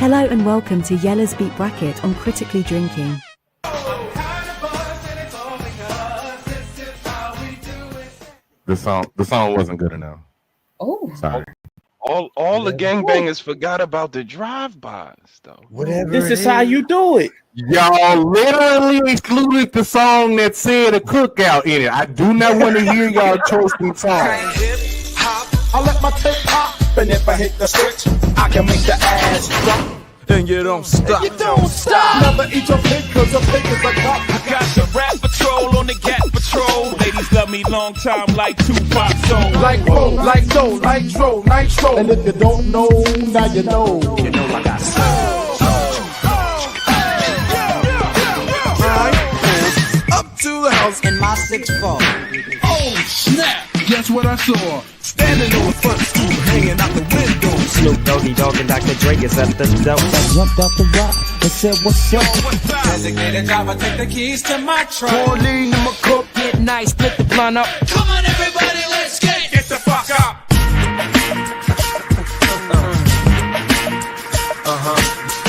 Hello and welcome to Yella's Beat Bracket on Critically Drinking. The song wasn't good enough. Oh, Sorry. All the gangbangers forgot about the drive-bys, though. Whatever. This is how you do it. Y'all literally excluded the song that said a cookout in it. I do not want to hear y'all toasting songs. I let my tape pop, and if I hit the switch, I can make the ass drop. And you don't stop. You don't stop. Never eat your pig, cause a pig is a cop. I got the rap patrol on the Gat Patrol. Ladies love me long time like Tupac Soul. Like Bo, like Doe, Nitro, Nitro. And if you don't know, now you know. You know I got soul. Up to the house in my 6'4". Oh snap! Guess what I saw? Standing on the front stoop, hanging out the window. Snoop Doggy Dogg and Dr. Dre is at the dope. I jumped out the rock and said, "What's up?" Designated driver, take the keys to my truck. Pour lean in my cup. Get nice, split the blunt up. Come on, everybody, let's get the fuck up.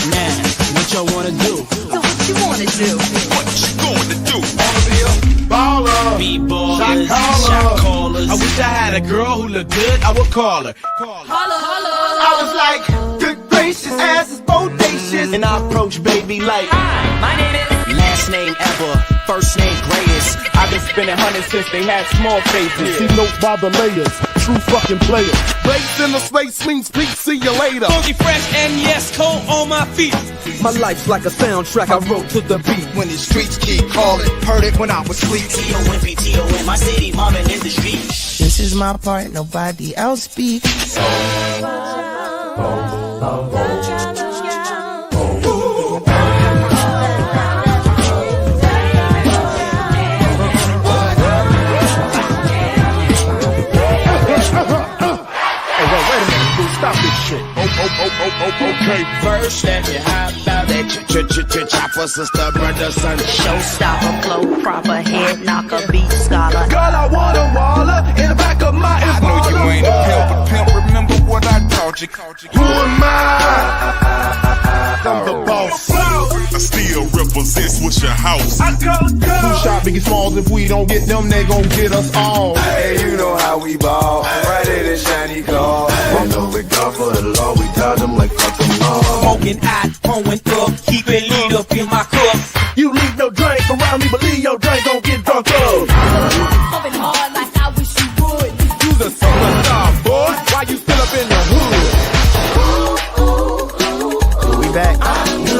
Man, what y'all wanna do? so what you wanna do? What you gonna do? Wanna be a baller. B-ballers, Shot callers. I wish I had a girl who looked good. I would call her. I was like, good gracious, ass is bodacious. And I approach baby like, hi, my name is. Last name ever, first name greatest. I've been spending hundreds since they had small faces. See notes by the layers, true fucking players. Race in the space swings, peak, see you later. Funky fresh and yes, cold on my feet. My life's like a soundtrack I wrote to the beat. When the streets keep calling, heard it when I was asleep. T-O-N-P-T-O in my city, mobbing in the street. This is my part, nobody else speak. Stop this shit. Okay. First, let me hop out that chopper, sister, brother, son. Showstopper, flow proper, head knocker, beat scholar. Girl, I want a waller in the back of my I know you ain't a pimp, but pimp, remember what I taught you. Who am I? I'm the boss. I still represents what's your house. I call it go. Who shot Biggie Smalls? If we don't get them, they gon' get us all. Hey, you know how we ball. Right in the shiny car. We know we gone for the law. We dodge them like fuck them all. Smoking hot, pouring up, keep it lead up in my cup. You leave no drink around me, believe your drink gon' get drunk up. Pumping hard like I wish you would. You the superstar, boy. Why you still up in the hood? We back. 1, 2,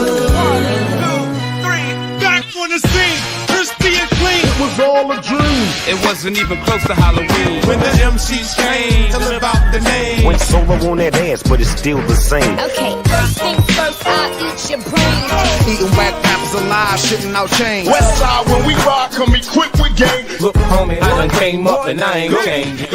3, back on the scene, crispy and clean. It was all a dream. It wasn't even close to Halloween when the MCs came to live out the name. Went solo on that ass, but it's still the same. Okay, first things first, I'll eat your brains. Eating whack apples alive, shitting out chains. West side, when we rock, come equipped with gang. Look, homie, I done came up and I ain't changed.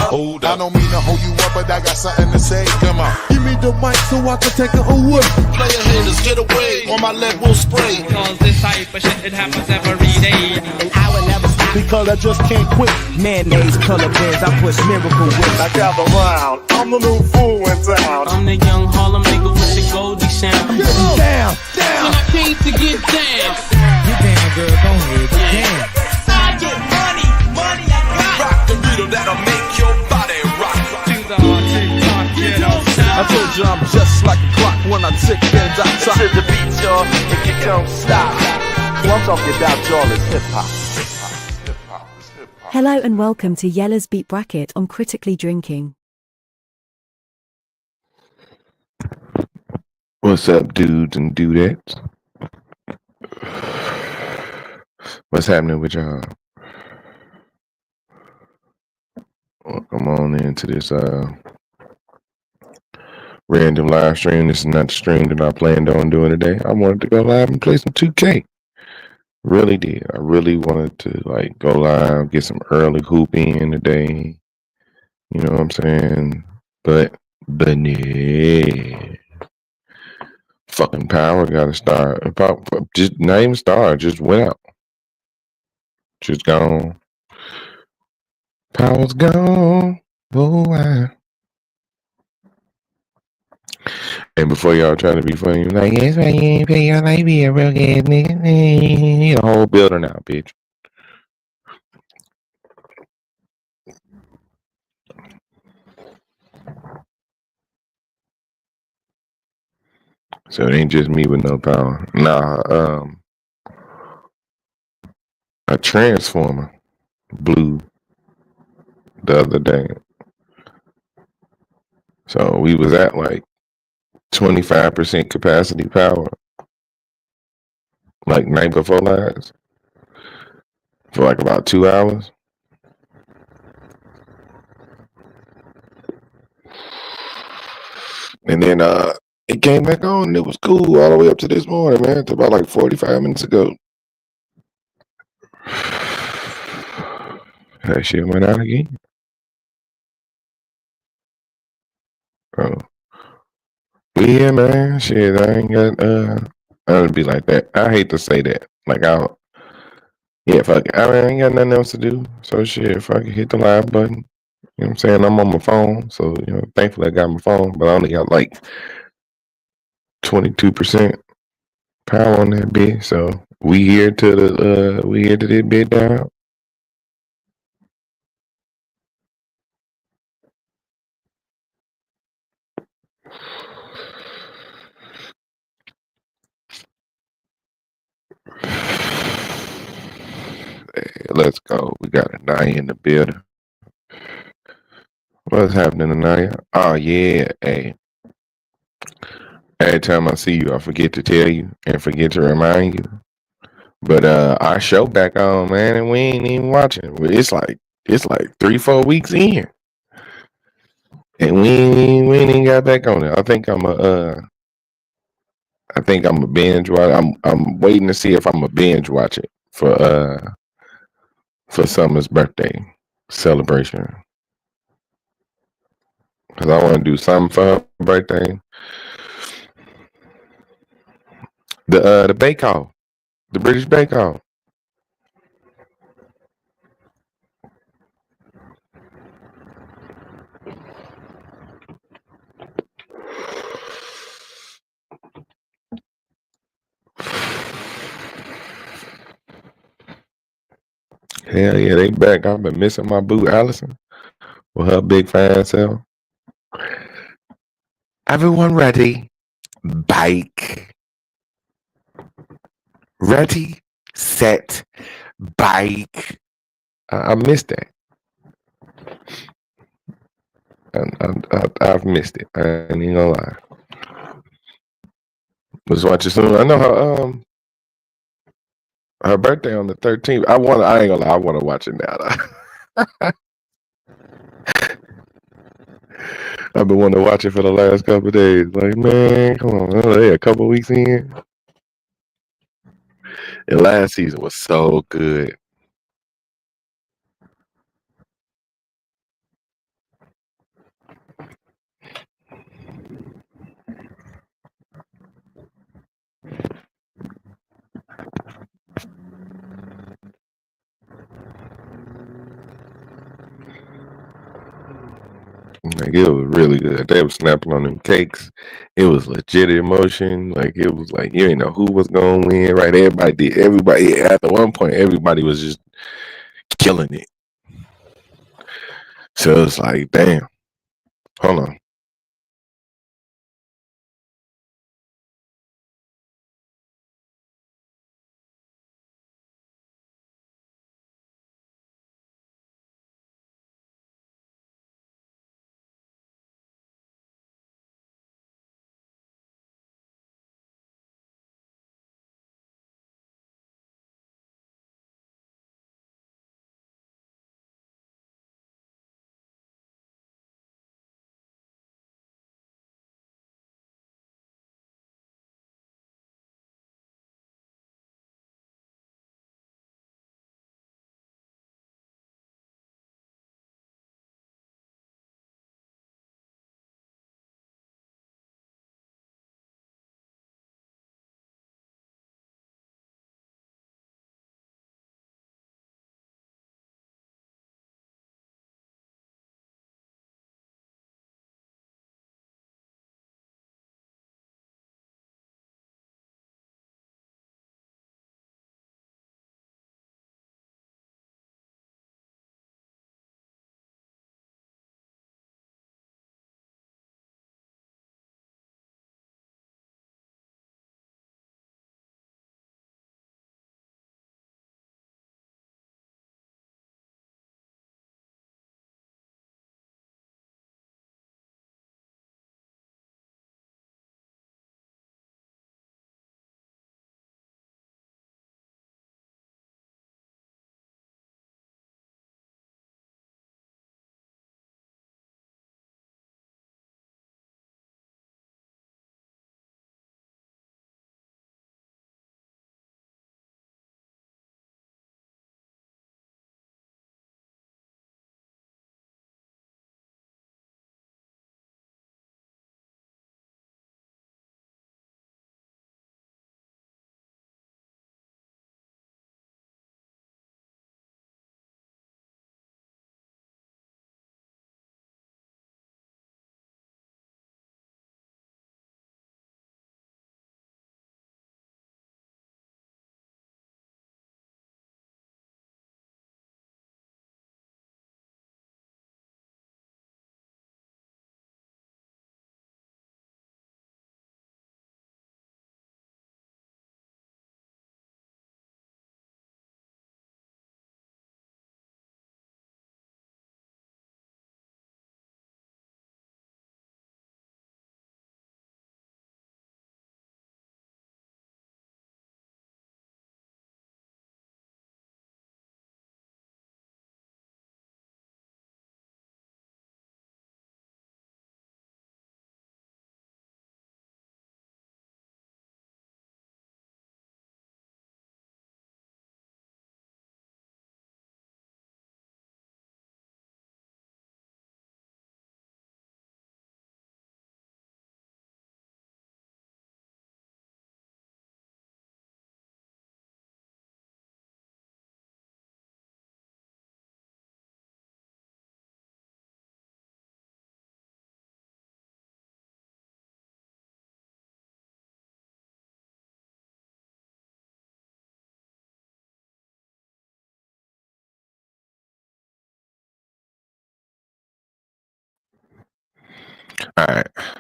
Hold I up. don't mean to hold you up, but I got something to say. Come on. Give me the mic so I can take it away. Player haters, get away, or my leg will spray. Cause this type of shit, it happens every day. And I will never stop. Because I just can't quit. Mayonnaise, color bands, I push miracle whips. I gather round, I'm the new fool in town. I'm the young Harlem nigga with the Goldie sound. Down, When down. I came to get down, Get down, girl, go ahead, get down. I get money I got. Rock the rhythm that'll make your body rock. Do the hard tick-tock, you don't I stop. told you I'm just like a clock when I tick and I To the beat, y'all, if you don't stop. What I'm talking about, y'all, is hip hop. Hello and welcome to Yella's Beat Bracket on Critically Drinking. What's up, dudes and dudettes? What's happening with y'all? Welcome on into this random live stream. This is not the stream that I planned on doing today. I wanted to go live and play some 2K. Really did. I really wanted to go live, get some early hoop in today. You know what I'm saying? But yeah. Fucking power gotta start. Just not even start, just went out. Just gone. Power's gone. Oh, And before y'all trying to be funny, you're like, yes, man, you ain't pay your light bill, real good, nigga. The whole building out, bitch. So it ain't just me with no power. Nah, a transformer blew the other day. So we was at like 25% capacity power, like night before last, for like about 2 hours. And then it came back on and it was cool all the way up to this morning, man. To about like 45 minutes ago. That shit went out again. Oh. Yeah, man. Shit, I ain't got I would be like that. I hate to say that. Like yeah, fuck it. I ain't got nothing else to do. So shit, fuck it, hit the live button. You know what I'm saying? I'm on my phone. So, thankfully I got my phone, but I only got like 22% power on that bitch. So we here to this bit down. Hey, let's go. We got Anaya in the building. What's happening, Anaya? Oh yeah, hey. Every time I see you, I forget to tell you and forget to remind you. But our show back on, man, and we ain't even watching. It's like 3-4 weeks in, and we ain't even got back on it. I think I'm a binge watch. I'm waiting to see if I'm a binge watch it for Summer's birthday celebration, because I want to do something for her birthday. The Bake Off, the British Bake Off. Hell yeah, they back. I've been missing my boo Allison with her big fat self. Everyone ready? Bike. Ready, set, bike. I missed that. I've missed it. I ain't even gonna lie. Let's watch it soon. I know her birthday on the 13th. I ain't gonna lie. I want to watch it now. I've been wanting to watch it for the last couple of days. Like, man, come on. They a couple weeks in. And last season was so good. Like, it was really good. They were snapping on them cakes. It was legit emotion. Like, it was like you didn't know who was gonna win. Right? Everybody at one point, everybody was just killing it. So it's like, damn. Hold on.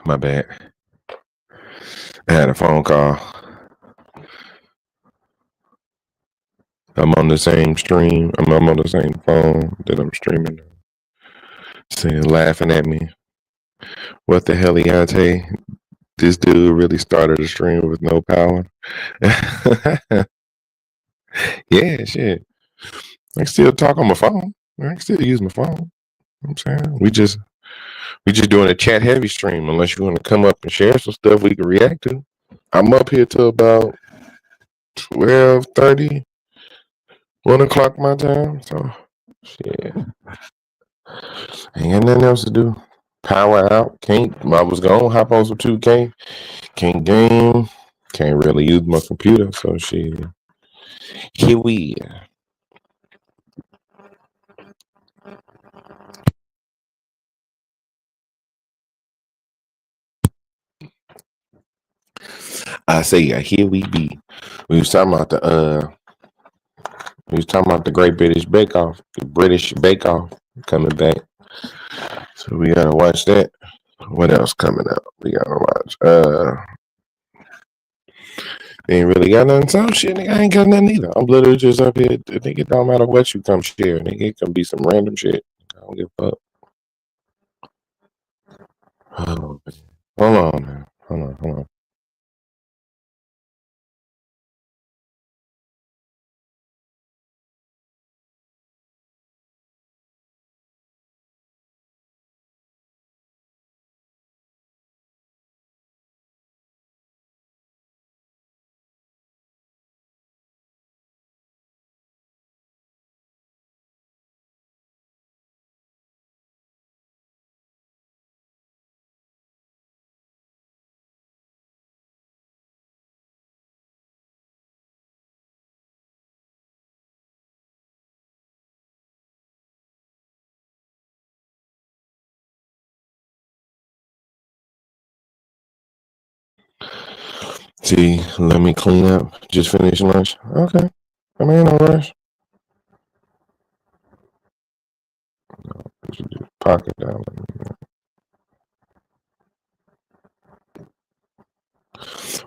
My bad. I had a phone call. I'm on the same stream. I'm on the same phone that I'm streaming. Saying, laughing at me. What the hell, Leontay? This dude really started a stream with no power. Yeah, shit. I can still talk on my phone. I can still use my phone. You know what I'm saying? We just doing a chat heavy stream unless you want to come up and share some stuff we can react to. I'm up here till about 12:30, 1 o'clock my time. So shit. Ain't got nothing else to do. Power out. I was gonna hop on some 2K. Can't game. Can't really use my computer. So shit. Here we are. I say, here we be. We was talking about the Great British Bake Off, the British Bake Off coming back. So we gotta watch that. What else coming up? We gotta watch. Ain't really got nothing. So shit, nigga, I ain't got nothing either. I'm literally just up here. I think it don't matter what you come share, nigga. It can be some random shit. I don't give a fuck. Oh, man. Hold on, man. Hold on. See, let me clean up. Just finish lunch. Okay. I mean, no rush. Pocket down.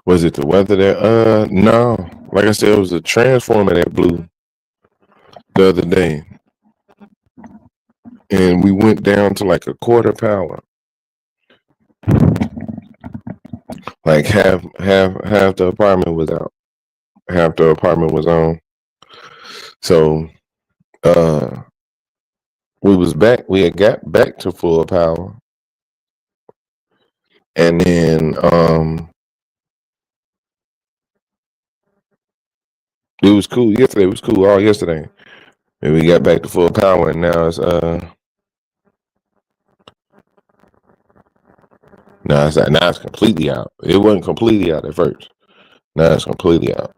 Was it the weather that? No. Like I said, it was a transformer that blew the other day, and we went down to like a quarter power. Like half the apartment was out. Half the apartment was on. So we was back. We had got back to full power, and then it was cool. Yesterday it was cool all yesterday, and we got back to full power, and now it's now it's completely out. It wasn't completely out at first. Now it's completely out.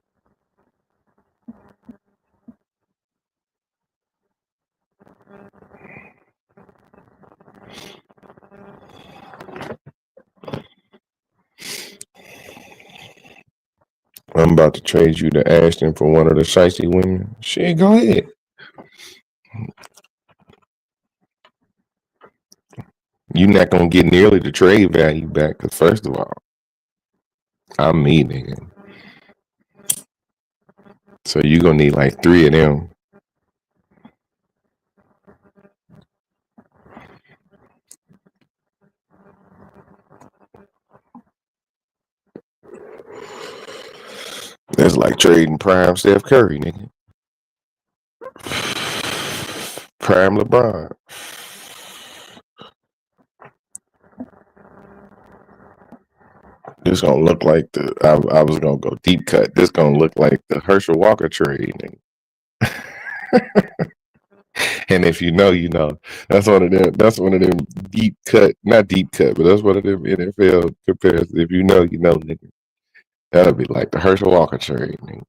I'm about to trade you to Ashton for one of the shicey women. Shit, go ahead. You're not gonna get nearly the trade value back, because first of all, I'm me, nigga. So you're gonna need like 3 of them. That's like trading prime Steph Curry, nigga. Prime LeBron. This gonna look like I was gonna go deep cut. This gonna look like the Herschel Walker trade, nigga. And if you know, you know. That's one of them deep cut, not deep cut, but that's one of them NFL comparisons. If you know, you know, nigga. That'll be like the Herschel Walker trade, nigga.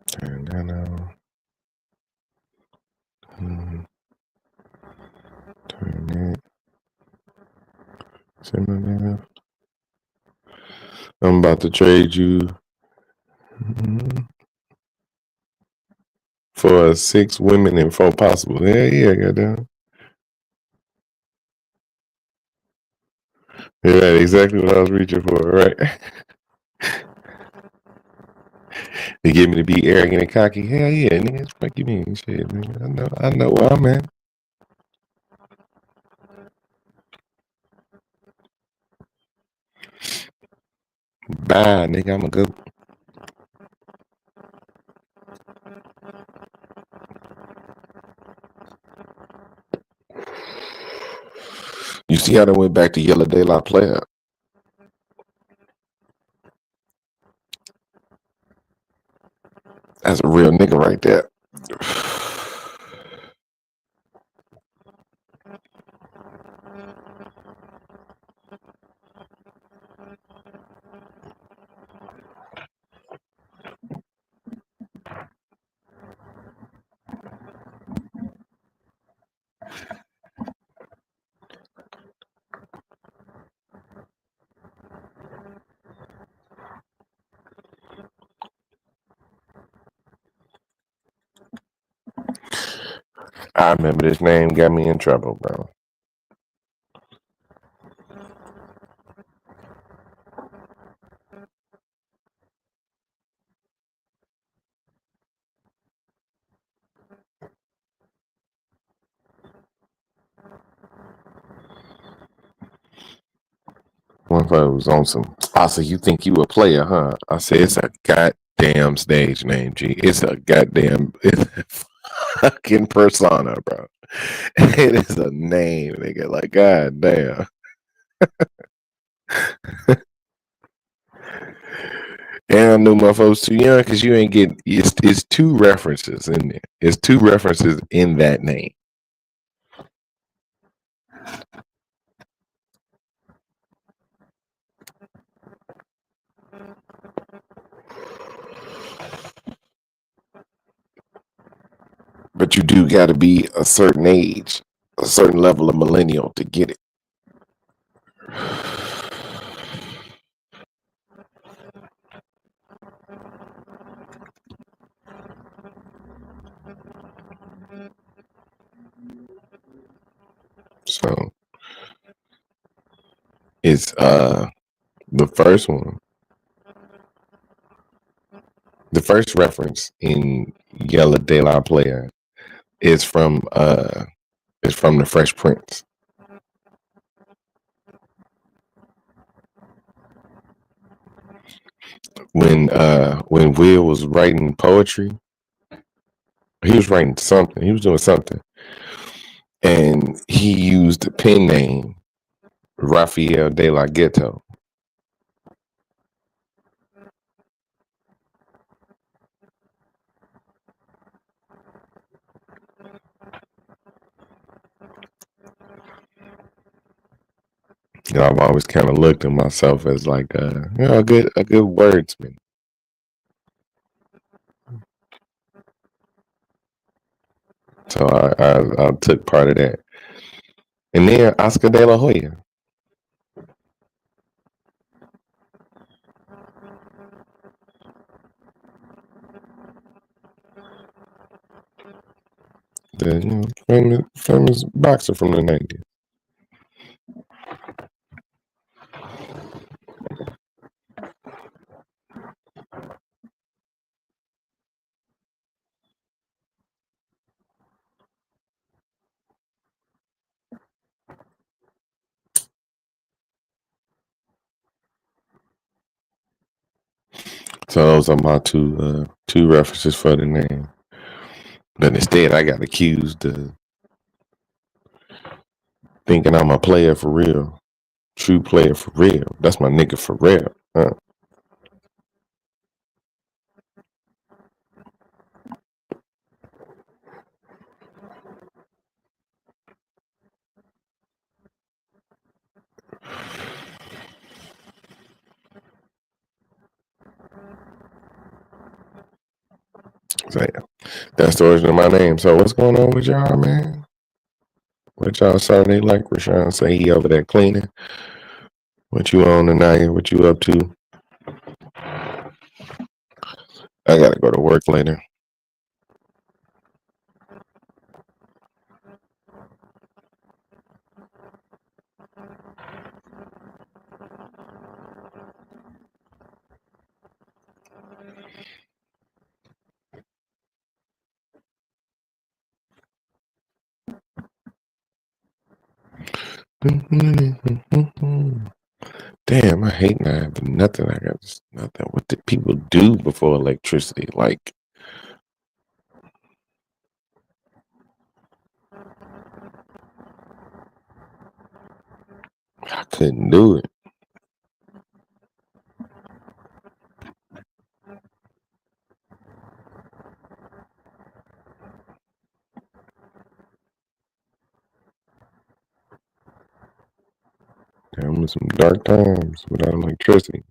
Turn that on. Turn I'm about to trade you for 6 women and 4 possible. Yeah, goddamn. Yeah, exactly what I was reaching for, right? They get me to be arrogant and cocky. Hell yeah, nigga. Fuck you mean? Shit, nigga. I know where I'm at. Bye, nigga. I'm a go. You see how they went back to Yella De La Playa? That's a real nigga right there. I remember this name got me in trouble, bro. One fellow was on some. I said, "You think you a player, huh?" I said, "It's a goddamn stage name, G. It's a goddamn fucking persona, bro. It is a name, nigga. Like, goddamn." And I knew my folks too young because you ain't getting. It's 2 references in there. It's 2 references in that name. But you do got to be a certain age, a certain level of millennial to get it. So it's the first one. The first reference in Yella De La Playa is from the Fresh Prince. When Will was writing poetry, he was writing something. He was doing something, and he used the pen name Rafael De La Ghetto. You know, I've always kind of looked at myself as like a good wordsman. So I took part of that. And then Oscar De La Hoya. The famous boxer from the 90s. So those are my two references for the name. But instead, I got accused of thinking I'm a player for real, true player for real. That's my nigga for real. Huh? So yeah, that's the origin of my name. So what's going on with y'all, man? What y'all Saturday like? Rashawn say he over there cleaning. What you on tonight? What you up to? I gotta go to work later. Damn, I hate not having nothing. I got just nothing. What did people do before electricity? Like, I couldn't do it. Damn, was some dark times without electricity.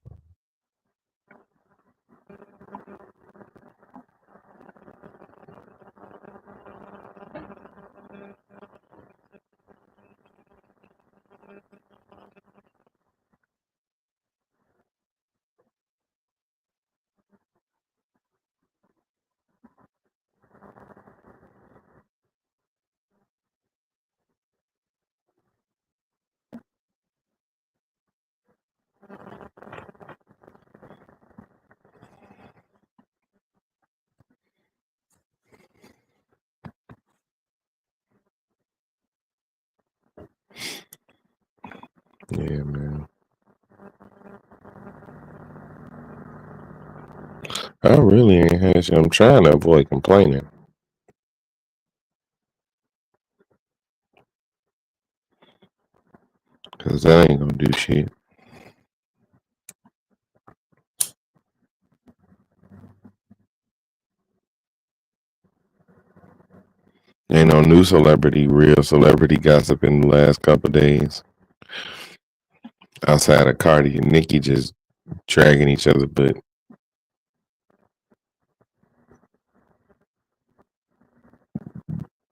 Yeah, man. I really ain't had shit. I'm trying to avoid complaining. Cause that ain't gonna do shit. Ain't no new real celebrity gossip in the last couple of days. Outside of Cardi and Nicki just dragging each other, but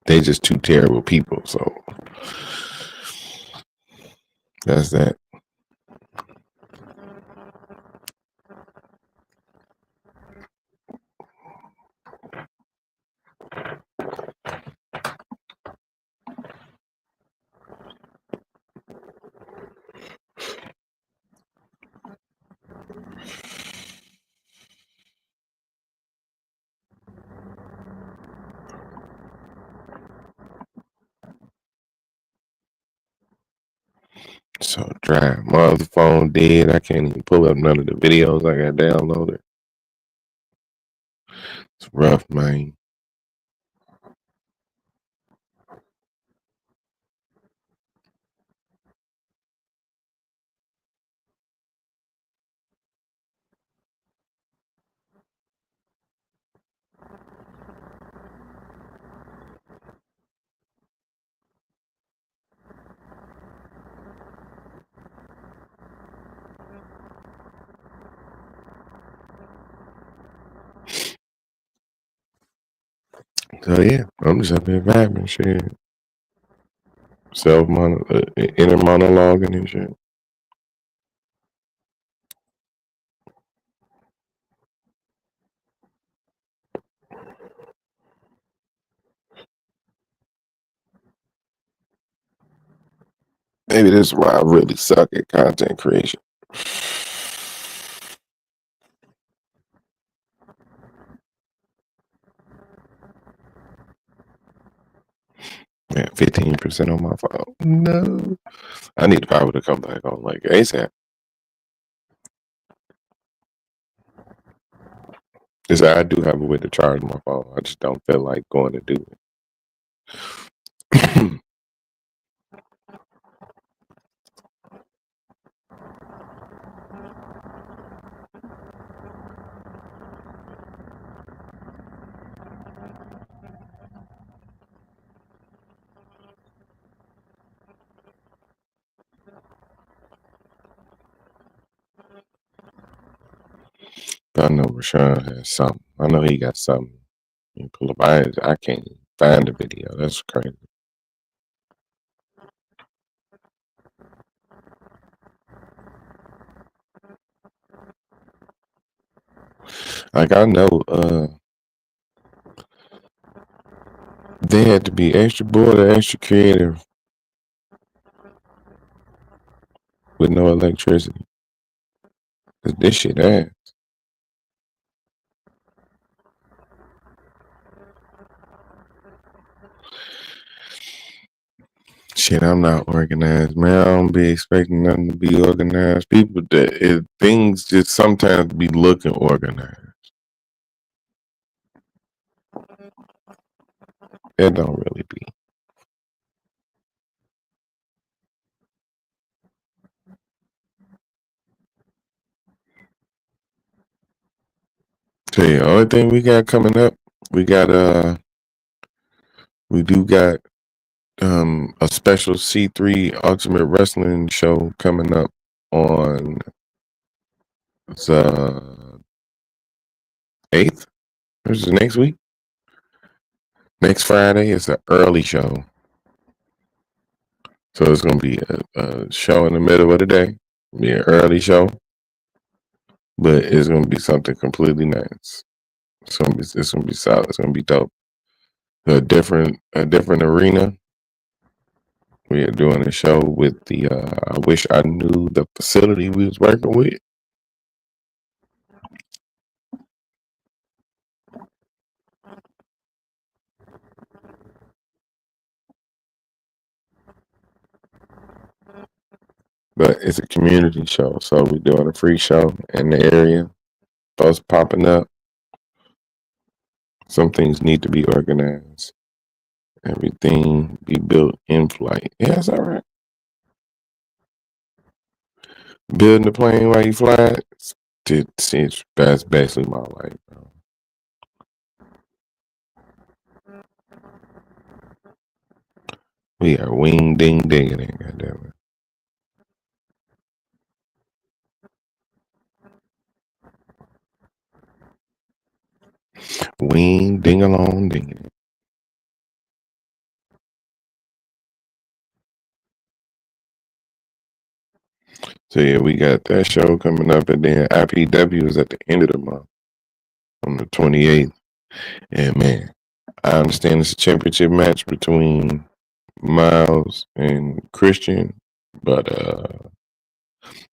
they just two terrible people. So that's that. So dry. My other phone dead. I can't even pull up none of the videos I got downloaded. It's rough, man. So yeah, I'm just up here vibing shit. Inner monologuing and shit. Maybe this is why I really suck at content creation. Yeah, 15% on my phone. No. I need the power to come back on like ASAP. Because I do have a way to charge my phone. I just don't feel like going to do it. I know Rashawn has something. I know he got something. You pull up. I can't find the video. That's crazy. Like I know they had to be extra bored or extra creative with no electricity. 'Cause this shit ass. Shit, I'm not organized, man. I don't be expecting nothing to be organized. People things just sometimes be looking organized. It don't really be. Tell you, the only thing we got coming up, we do got a special C3 Ultimate Wrestling show coming up on the 8th. This is next week. Next Friday is an early show. So it's gonna be a show in the middle of the day. Be an early show. But it's gonna be something completely nice. It's gonna be solid. It's gonna be dope. A different arena. We are doing a show with the I wish I knew the facility we was working with. But it's a community show, so we're doing a free show in the area. Those popping up. Some things need to be organized. Everything be built in flight. Yeah, it's all right. Building the plane while you fly, that's basically my life, bro. We are wing ding digging it, goddamn it. Wing ding along dinging it. So yeah, we got that show coming up, and then IPW is at the end of the month on the 28th. And man, I understand it's a championship match between Miles and Christian, but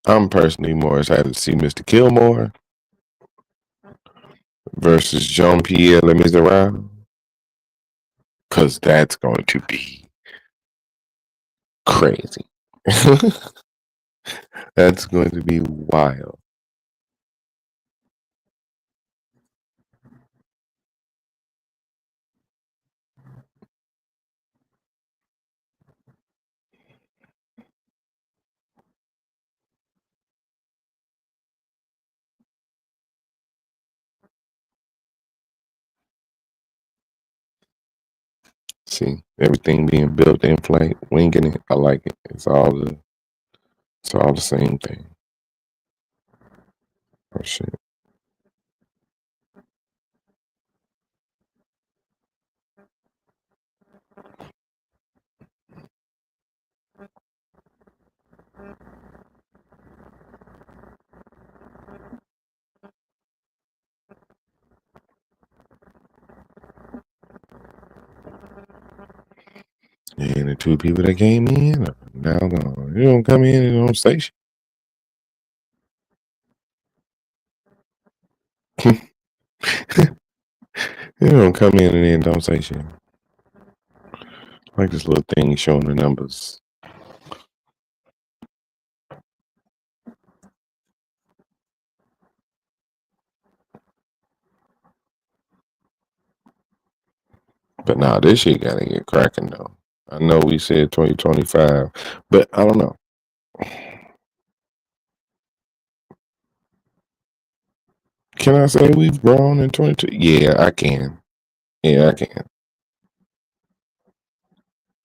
I'm personally more excited to see Mr. Kilmore versus Jean-Pierre Le Miserable, because that's going to be crazy. That's going to be wild. See, everything being built in flight, winging it. I like it. It's all the same thing. Oh shit. And the two people that came in are now gone. You don't come in and don't say shit. You don't come in and then don't say shit. Like this little thing showing the numbers. But nah, this shit gotta get cracking though. I know we said 2025, but I don't know. Can I say we've grown in 22? Yeah, I can. Yeah, I can.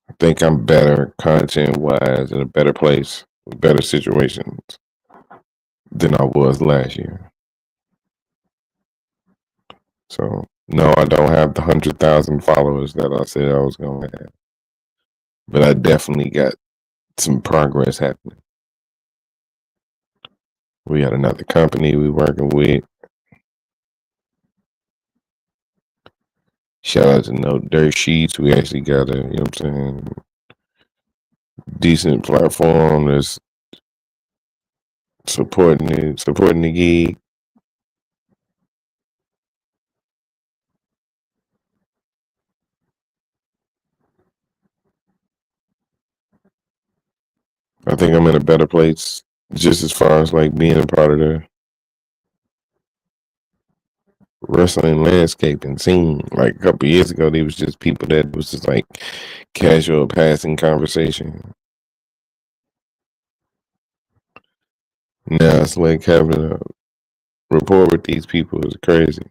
I think I'm better content wise, in a better place, with better situations than I was last year. So no, I don't have the 100,000 followers that I said I was gonna have, but I definitely got some progress happening. We got another company we working with. Shout out to No Dirt Sheets. We actually got a, you know what I'm saying, decent platform that's supporting the gig. I think I'm in a better place just as far as like being a part of the wrestling landscape and scene. Like a couple years ago, there was just people that was just like casual passing conversation. Now it's like having a rapport with these people is crazy.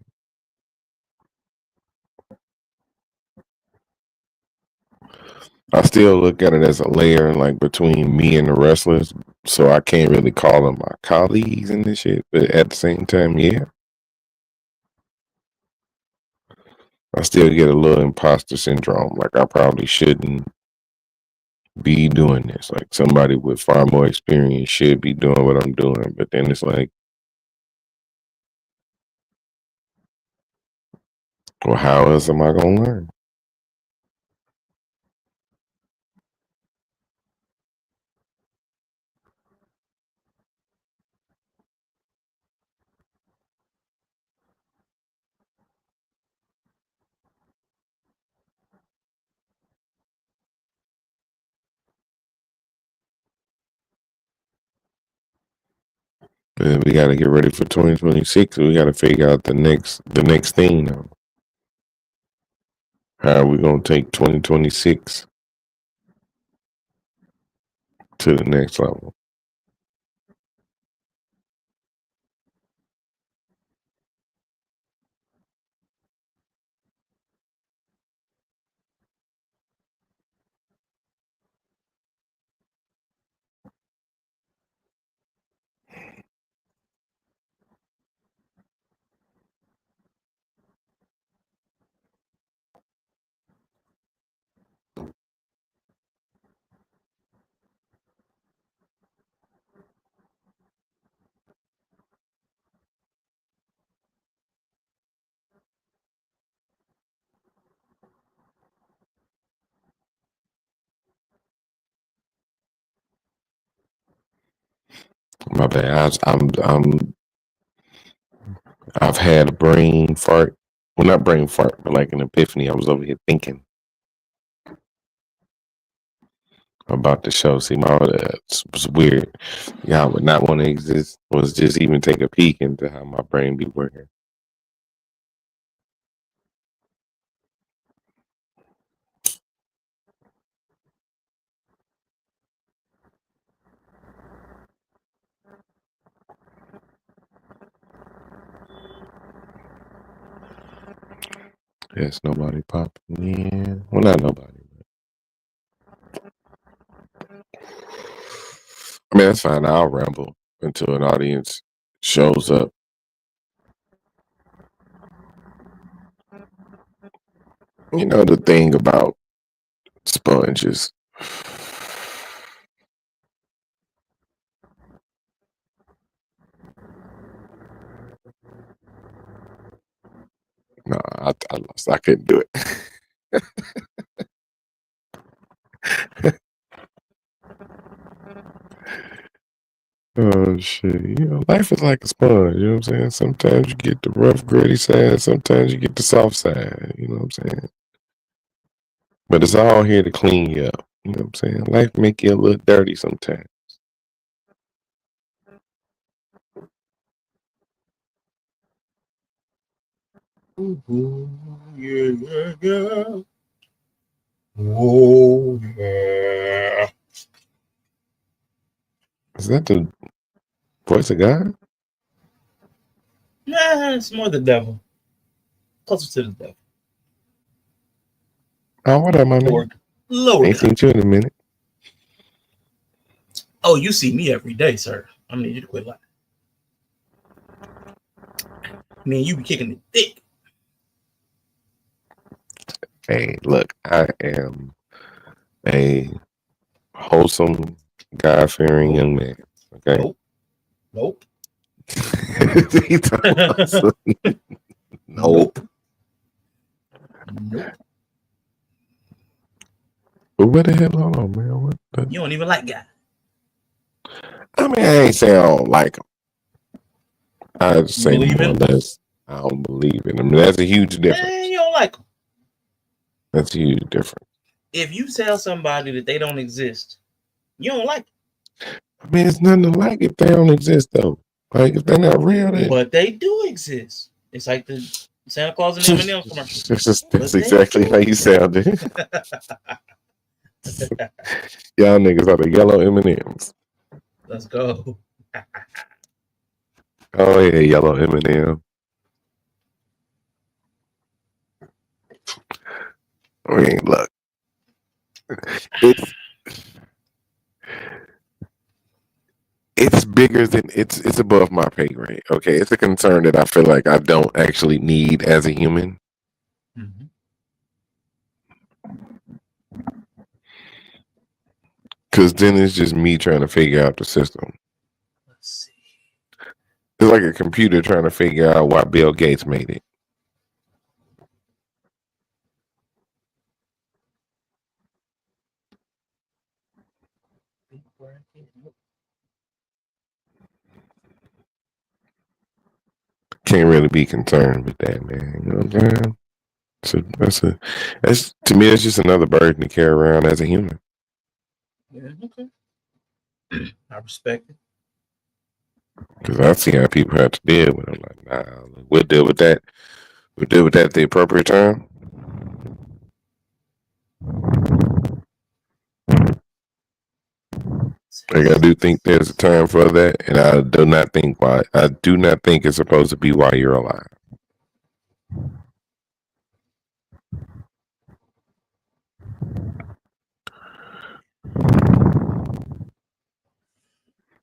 I still look at it as a layer like between me and the wrestlers, so I can't really call them my colleagues and this shit. But at the same time, yeah, I still get a little imposter syndrome. Like I probably shouldn't be doing this. Like somebody with far more experience should be doing what I'm doing. But then it's like, well, how else am I gonna learn? But we got to get ready for 2026. We got to figure out the next thing now. How are we gonna take 2026 to the next level? My bad. I've had a brain fart. Well, not brain fart, but like an epiphany. I was over here thinking about the show. See, it was weird. Yeah, I would not want to exist. Was just even take a peek into how my brain be working. Yes, nobody popping in. Well, not nobody. I mean, that's fine. I'll ramble until an audience shows up. You know the thing about sponges. No, I lost. I couldn't do it. Oh shit! You know, life is like a sponge. You know what I'm saying? Sometimes you get the rough, gritty side. Sometimes you get the soft side. You know what I'm saying? But it's all here to clean you up. You know what I'm saying? Life make you a little dirty sometimes. Yeah. Oh, yeah. Is that the voice of God? Nah, it's more the devil. Closer to the devil. Oh, what up, my man? Lower Ain't seen you in a minute. Oh, you see me every day, sir. I need you to quit lying. Man, you be kicking the dick. Hey, look, I am a wholesome, God-fearing young man. Okay. Nope. Nope. Nope. But what the hell? Hold on, man. What the... You don't even like guys. I mean, I ain't saying I don't like them. I just say believe more or in less I don't believe in them. That's a huge difference. Man, you don't like them. That's a huge difference. If you tell somebody that they don't exist, you don't like them. I mean, it's nothing to like if they don't exist, though. Like, if they're not real, then... But they do exist. It's like the Santa Claus and M&M's commercial. That's exactly how you sounded. Y'all niggas are the yellow M&Ms. Let's go. Oh, yeah, yellow M&M. I mean, look. It's bigger than it's above my pay grade. Okay, it's a concern that I feel like I don't actually need as a human. Mm-hmm. Because then it's just me trying to figure out the system. Let's see. It's like a computer trying to figure out why Bill Gates made it. Can't really be concerned with that, man. You know what I'm saying? That's to me, it's just another burden to carry around as a human. Yeah, okay. I respect it. Because I see how people have to deal with it. I'm like, nah, we'll deal with that. We'll deal with that at the appropriate time. Like, I do think there's a time for that, and I do not think it's supposed to be while you're alive.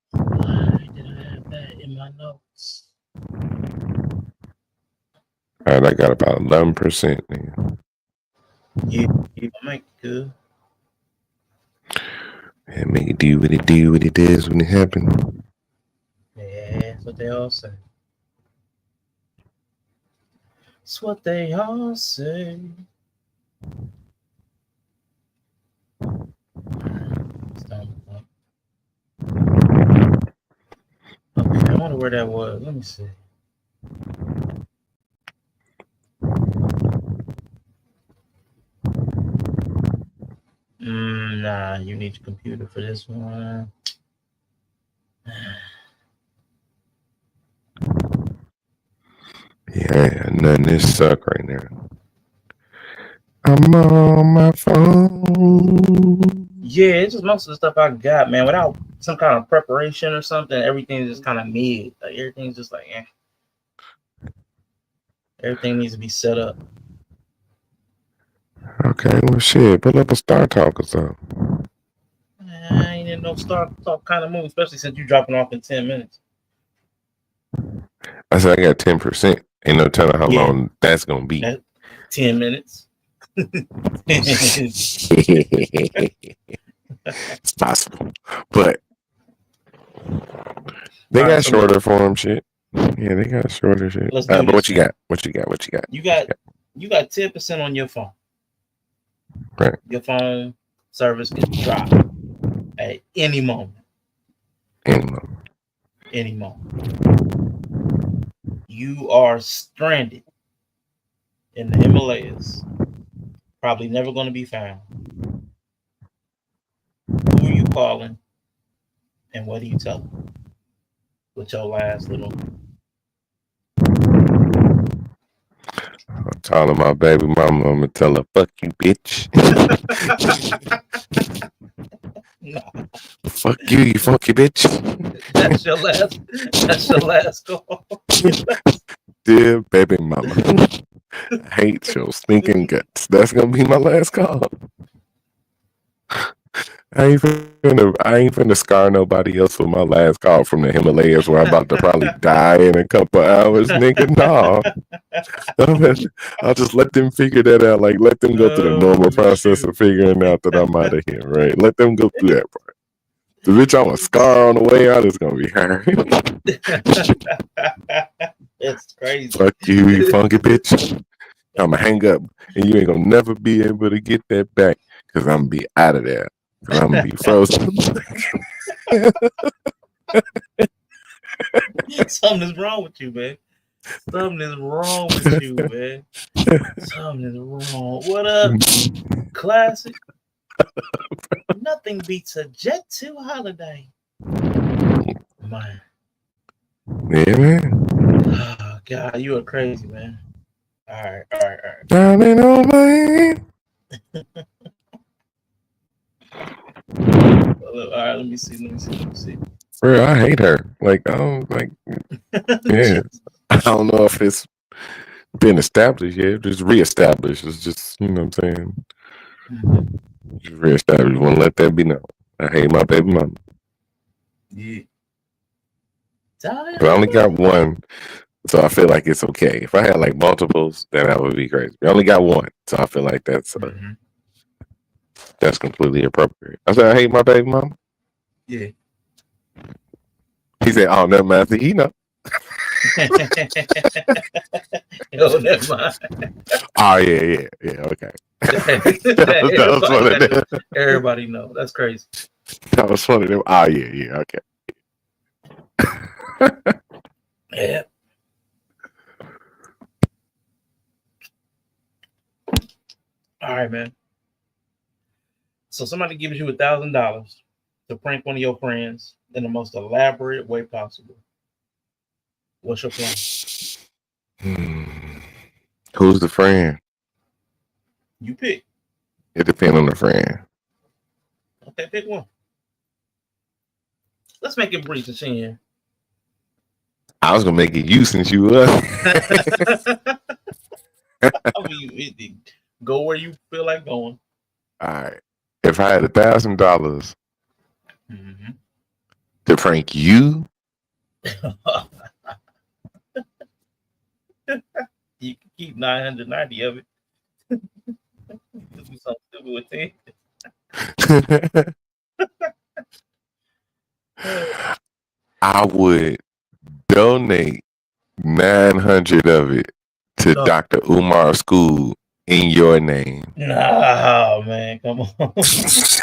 Why did I have that in my notes? All right, I got about 11%. Yeah, you make it good. And make it do what it does when it happens. Yeah, that's what they all say. That's what they all say. Okay, I wonder where that was. Let me see. Nah, you need your computer for this one. Yeah, nothing. This suck right now. I'm on my phone. Yeah, it's just most of the stuff I got, man. Without some kind of preparation or something, everything's just kind of mid. Like everything's just like, everything needs to be set up. Okay, well, shit. Put up a Star Talk or something. I ain't in no Star Talk kind of mood, especially since you're dropping off in 10 minutes. I said I got 10%. Ain't no telling how long that's gonna be. 10 minutes. It's possible, but they got shorter form shit. Yeah, they got shorter shit. But what you got? What you got? You got 10% on your phone. Right. Your phone service can drop at any moment. Any moment. You are stranded in the Himalayas. Probably never going to be found. Who are you calling? And what do you tell them? With your last little... I'm telling my baby mama, I'm gonna tell her, fuck you, bitch. No. Fuck you, you funky bitch. That's your last call. Dear baby mama, I hate your stinking guts. That's gonna be my last call. I ain't finna scar nobody else for my last call from the Himalayas where I'm about to probably die in a couple hours, nigga. No. I'll just let them figure that out. Like, let them go through the normal process of figuring out that I'm out of here, right? Let them go through that part. The bitch, I'm a scar on the way out. It's gonna be hard. It's crazy. Fuck you, you funky bitch. I'm gonna hang up, and you ain't gonna never be able to get that back because I'm gonna be out of there. Because I'm gonna be frozen. Something is wrong with you, man. Something is wrong with you, man. Something is wrong. What up, Classic? Nothing beats a Jet 2 holiday. Man. Yeah, man. Oh, God, you are crazy, man. All right. Darling, oh man. All right, let me see. Bro, I hate her. Like, I don't like. Yeah, I don't know if it's been established yet. Just reestablished. It's just, you know what I'm saying. Just reestablished. Won't let that be known. I hate my baby mama. Yeah. But I only got one, so I feel like it's okay. If I had like multiples, then that would be crazy. I only got one, so I feel like that's completely appropriate. I said I hate my baby mama. Yeah. He said, "Oh, never mind." I said, he know. Oh, never mind. Oh yeah, okay. that was one of them. Everybody know. That's crazy. That was one of them. Oh yeah, okay. Yeah. All right, man. So somebody gives you $1,000 to prank one of your friends in the most elaborate way possible. What's your plan? Who's the friend? You pick. It depends on the friend. Okay, pick one. Let's make it brief and Shin. I was gonna make it you since you was. I mean, go where you feel like going. All right. If I had $1,000 to prank you, you can keep 990 of it. Just be something stupid with it. I would donate 900 of it to Dr. Umar's school in your name. Nah, man, come on. Because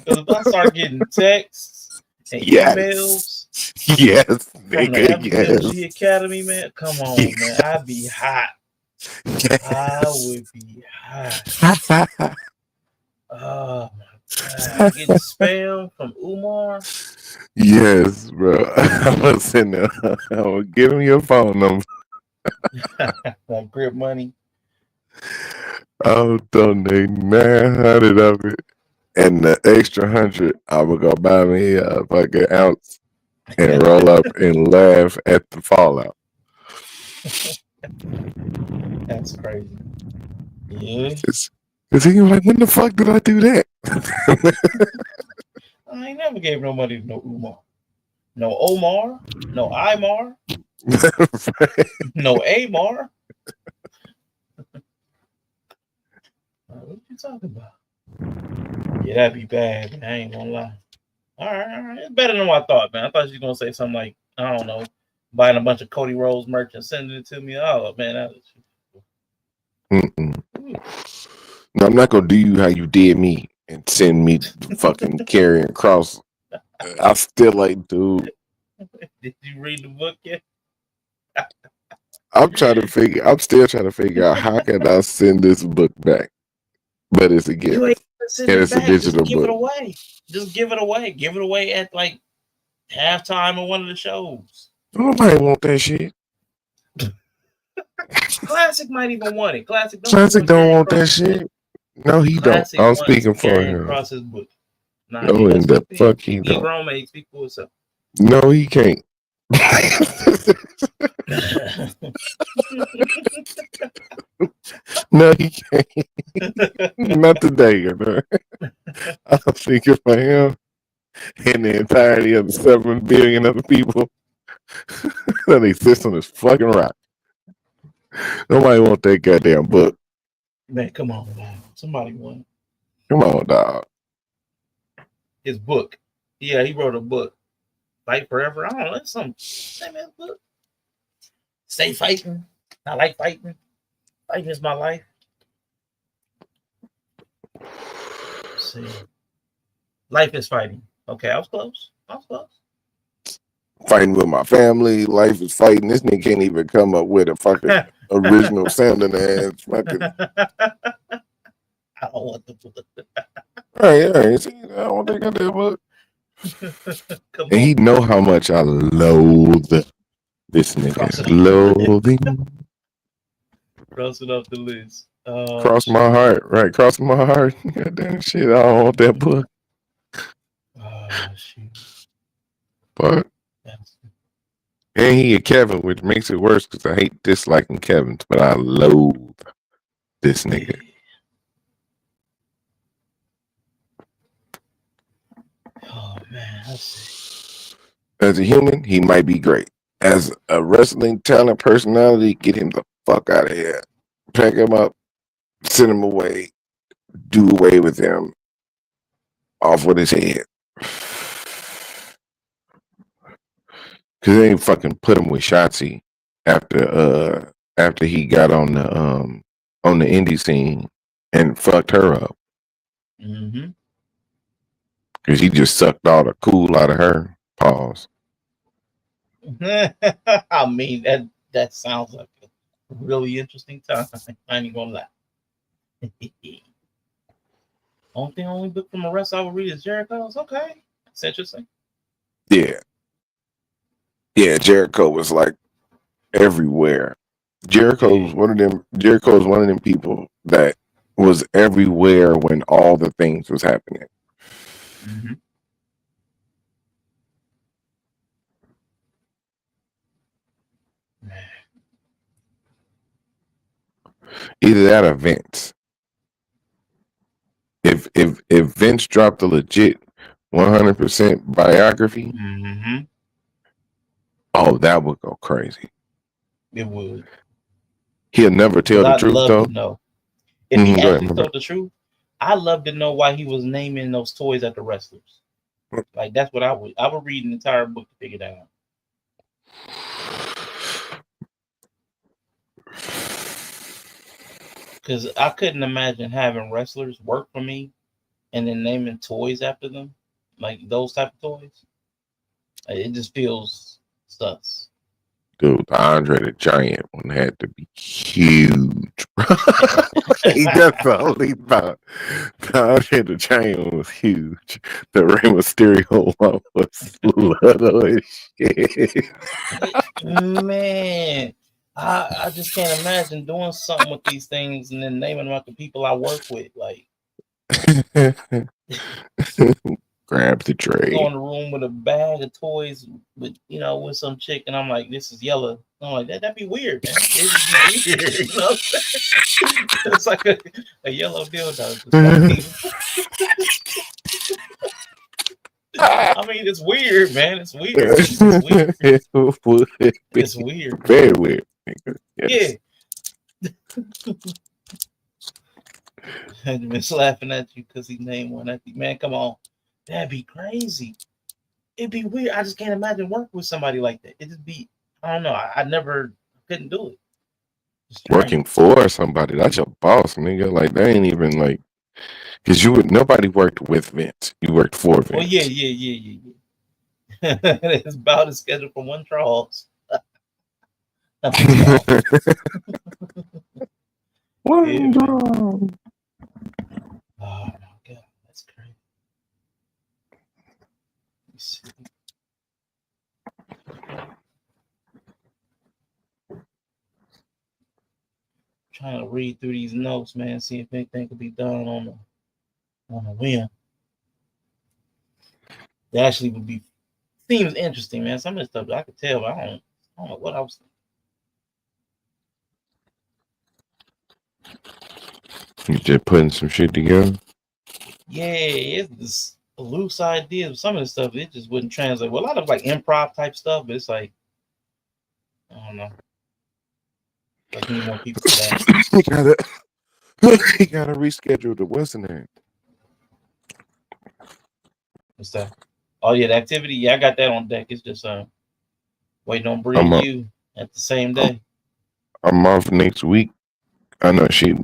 if I start getting texts and emails yes, from the MG Academy, man, come on, man. I'd be hot. I would be hot. Oh my God. Getting spam from Umar. Yes, bro. I was sitting there. I would give him your phone number. Like grip money. I'll donate 900 of it. And the extra 100, I would go buy me a fucking ounce and roll up and laugh at the fallout. That's crazy. Yeah. Because he was like, when the fuck did I do that? I ain't never gave no money to no Umar. No Omar. No Imar. No Amar. What you talking about? Yeah, that'd be bad, man. I ain't gonna lie. All right. It's better than what I thought, man. I thought you was gonna say something like, I don't know, buying a bunch of Cody Rhodes merch and sending it to me. Oh man, that was... No, I'm not gonna do you how you did me and send me fucking carrying cross. I still like, dude. Did you read the book yet? I'm still trying to figure out how can I send this book back. But it's a gift. You ain't And it's a digital give book. it away. Just give it away. Give it away at like halftime of one of the shows. Nobody want that shit. Classic might even want it. Classic don't want that shit. No, he Classic don't. I'm speaking for him. Across his book. Nah, No, in the fuck he don't. grown man, speak for himself. No, he can't. No, he can't. Not today, you know. I'm speaking for him and the entirety of the 7 billion other people that exist on this fucking rock. Nobody want that goddamn book. Man, come on, man. Somebody want. Come on, dog. His book. Yeah, he wrote a book. Fight Forever. I don't know. That's some book. Stay fighting. I like fighting. Fighting is my life. Let's see. Life is fighting. Okay, I was close. Fighting with my family. Life is fighting. This nigga can't even come up with a fucking original sounding ass fucking. I don't want the book. All right. See, I don't think I did, but. And he know how much I loathe this nigga. Loathing. Cross it off the list. Cross my heart, right? Cross my heart. Goddamn shit. I don't want that book. Oh shit. But and he a Kevin, which makes it worse because I hate disliking Kevin's, but I loathe this nigga. Oh man, let's see. As a human, he might be great. As a wrestling talent personality, get him the fuck out of here. Pack him up, send him away, do away with him, off with his head. Cause they ain't fucking put him with Shotzi after he got on the indie scene and fucked her up. Mm-hmm. Cause he just sucked all the cool out of her. Pause. I mean that sounds like a really interesting time. I ain't gonna lie. Only book from the rest I would read is Jericho's. Okay, that's interesting. Yeah, Jericho was like everywhere. Jericho's one of them people that was everywhere when all the things was happening. Mm-hmm. Either that or Vince. If Vince dropped a legit 100% biography, oh, that would go crazy. It would. He'll never tell the truth, though. To know. If he actually told the truth, I'd love to know why he was naming those toys after wrestlers. Like that's what I would read an entire book to figure that out. Because I couldn't imagine having wrestlers work for me and then naming toys after them, like those type of toys. It just feels sus. Dude, Andre the Giant one had to be huge. That's the only thought. The Andre the Giant one was huge. The Rey Mysterio one was little as shit. Man, I just can't imagine doing something with these things and then naming them after people I work with. Like, grab the tray. Go in the room with a bag of toys with some chick, and I'm like, "This is Yella." I'm like, that'd be weird, man. It would be weird, you know. It's like a yellow dildo. I mean, it's weird, man. It's weird. It's weird. It's weird. Very weird. Yes. Yeah. I've been laughing at you because he named one at the man. Come on, that'd be crazy. It'd be weird. I just can't imagine working with somebody like that. It'd just be, I don't know. I couldn't do it. Working for somebody, that's your boss, nigga. Like they ain't even like, because nobody worked with Vince. You worked for Vince. Well, yeah. It's about a schedule for one Charles. One Charles. Oh my god, that's crazy. Let me see. Trying to read through these notes, man, see if anything could be done on a whim. It actually seems interesting, man. Some of the stuff I could tell, but I don't know what I was thinking. You just putting some shit together? Yeah, it's this loose ideas. Some of the stuff it just wouldn't translate. Well, a lot of like improv type stuff, but it's like I don't know. Like need more people for that. You gotta reschedule the what's the name? What's that? Oh yeah, the activity. Yeah, I got that on deck. It's just waiting on Bree and you at the same day. I'm off next week. I know she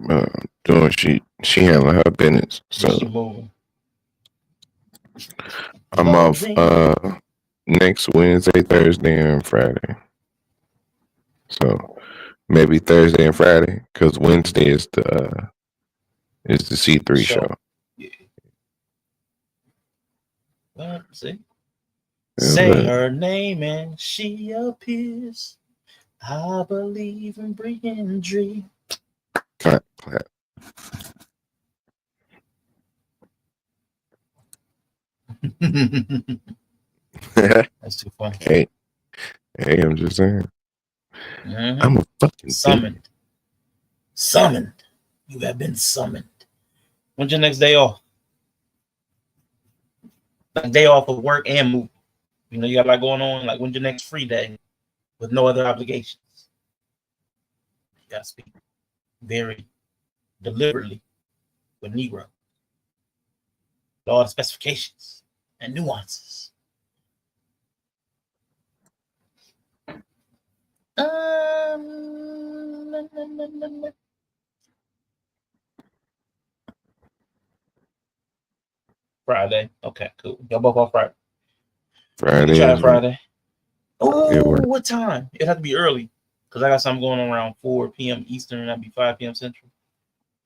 doing she handling her business. So She moving. I'm off next Wednesday, Thursday, and Friday. So maybe Thursday and Friday, because Wednesday is the C3 show. Yeah. Well, see. Yeah, Say her name and she appears. I believe in bringing dream. clap, clap. That's too funny. Hey, I'm just saying. Mm-hmm. I'm a fucking summoned. Summoned. You have been summoned. When's your next day off? Like day off of work and movie. You know, you got a lot going on. Like, when's your next free day with no other obligations? You gotta speak very deliberately with Negro. With all the specifications and nuances. Friday. Okay, cool. Y'all both off Friday. Friday. You try Friday. Oh, work. what time? It had to be early because I got something going on around 4 p.m. Eastern. That'd be 5 p.m. Central.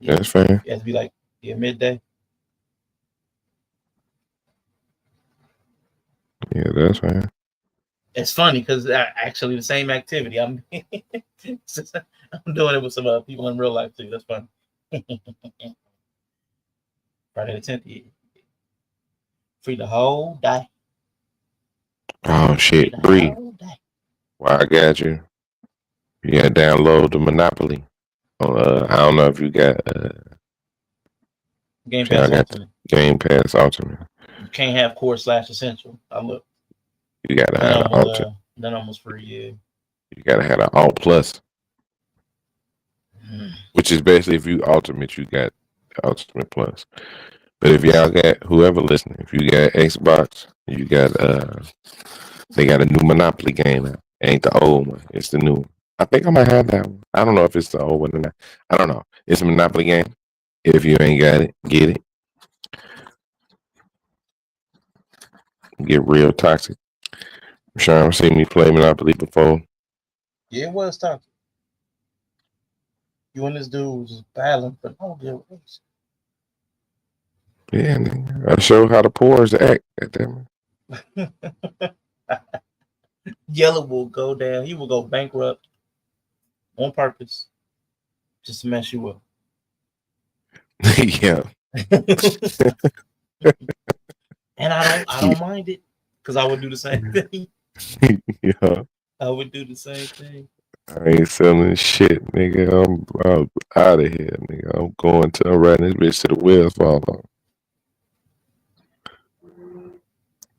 That's fine. It has to be like midday. Yeah, that's fine. It's funny because actually the same activity. I'm I'm doing it with some other people in real life too. That's funny. Friday the 10th. Yeah. Free the whole day. Oh shit, Bree. Well, I got you. You gotta download the Monopoly. I don't know if you got Game Pass Ultimate. Game Pass Ultimate. You can't have Core / Essential. I look. You gotta have the Ultimate. Then almost free, yeah. You gotta have the Alt Plus. Which is basically if you Ultimate, you got Ultimate Plus. But if y'all got whoever listening, if you got Xbox, you got they got a new Monopoly game out. It ain't the old one, it's the new one. I think I might have that one. I don't know if it's the old one or not. I don't know. It's a Monopoly game. If you ain't got it, get it. Get real toxic. I'm sure I've seen me play Monopoly before. Yeah, it was toxic. You and this dude was just battling for no good reason. Yeah, nigga. I show how the poors act. Goddamn it. Yella will go down. He will go bankrupt on purpose just to mess you up. Yeah. And I don't mind it because I would do the same thing. Yeah. I would do the same thing. I ain't selling shit, nigga. I'm out of here, nigga. I'm riding this bitch to the wheels fall off.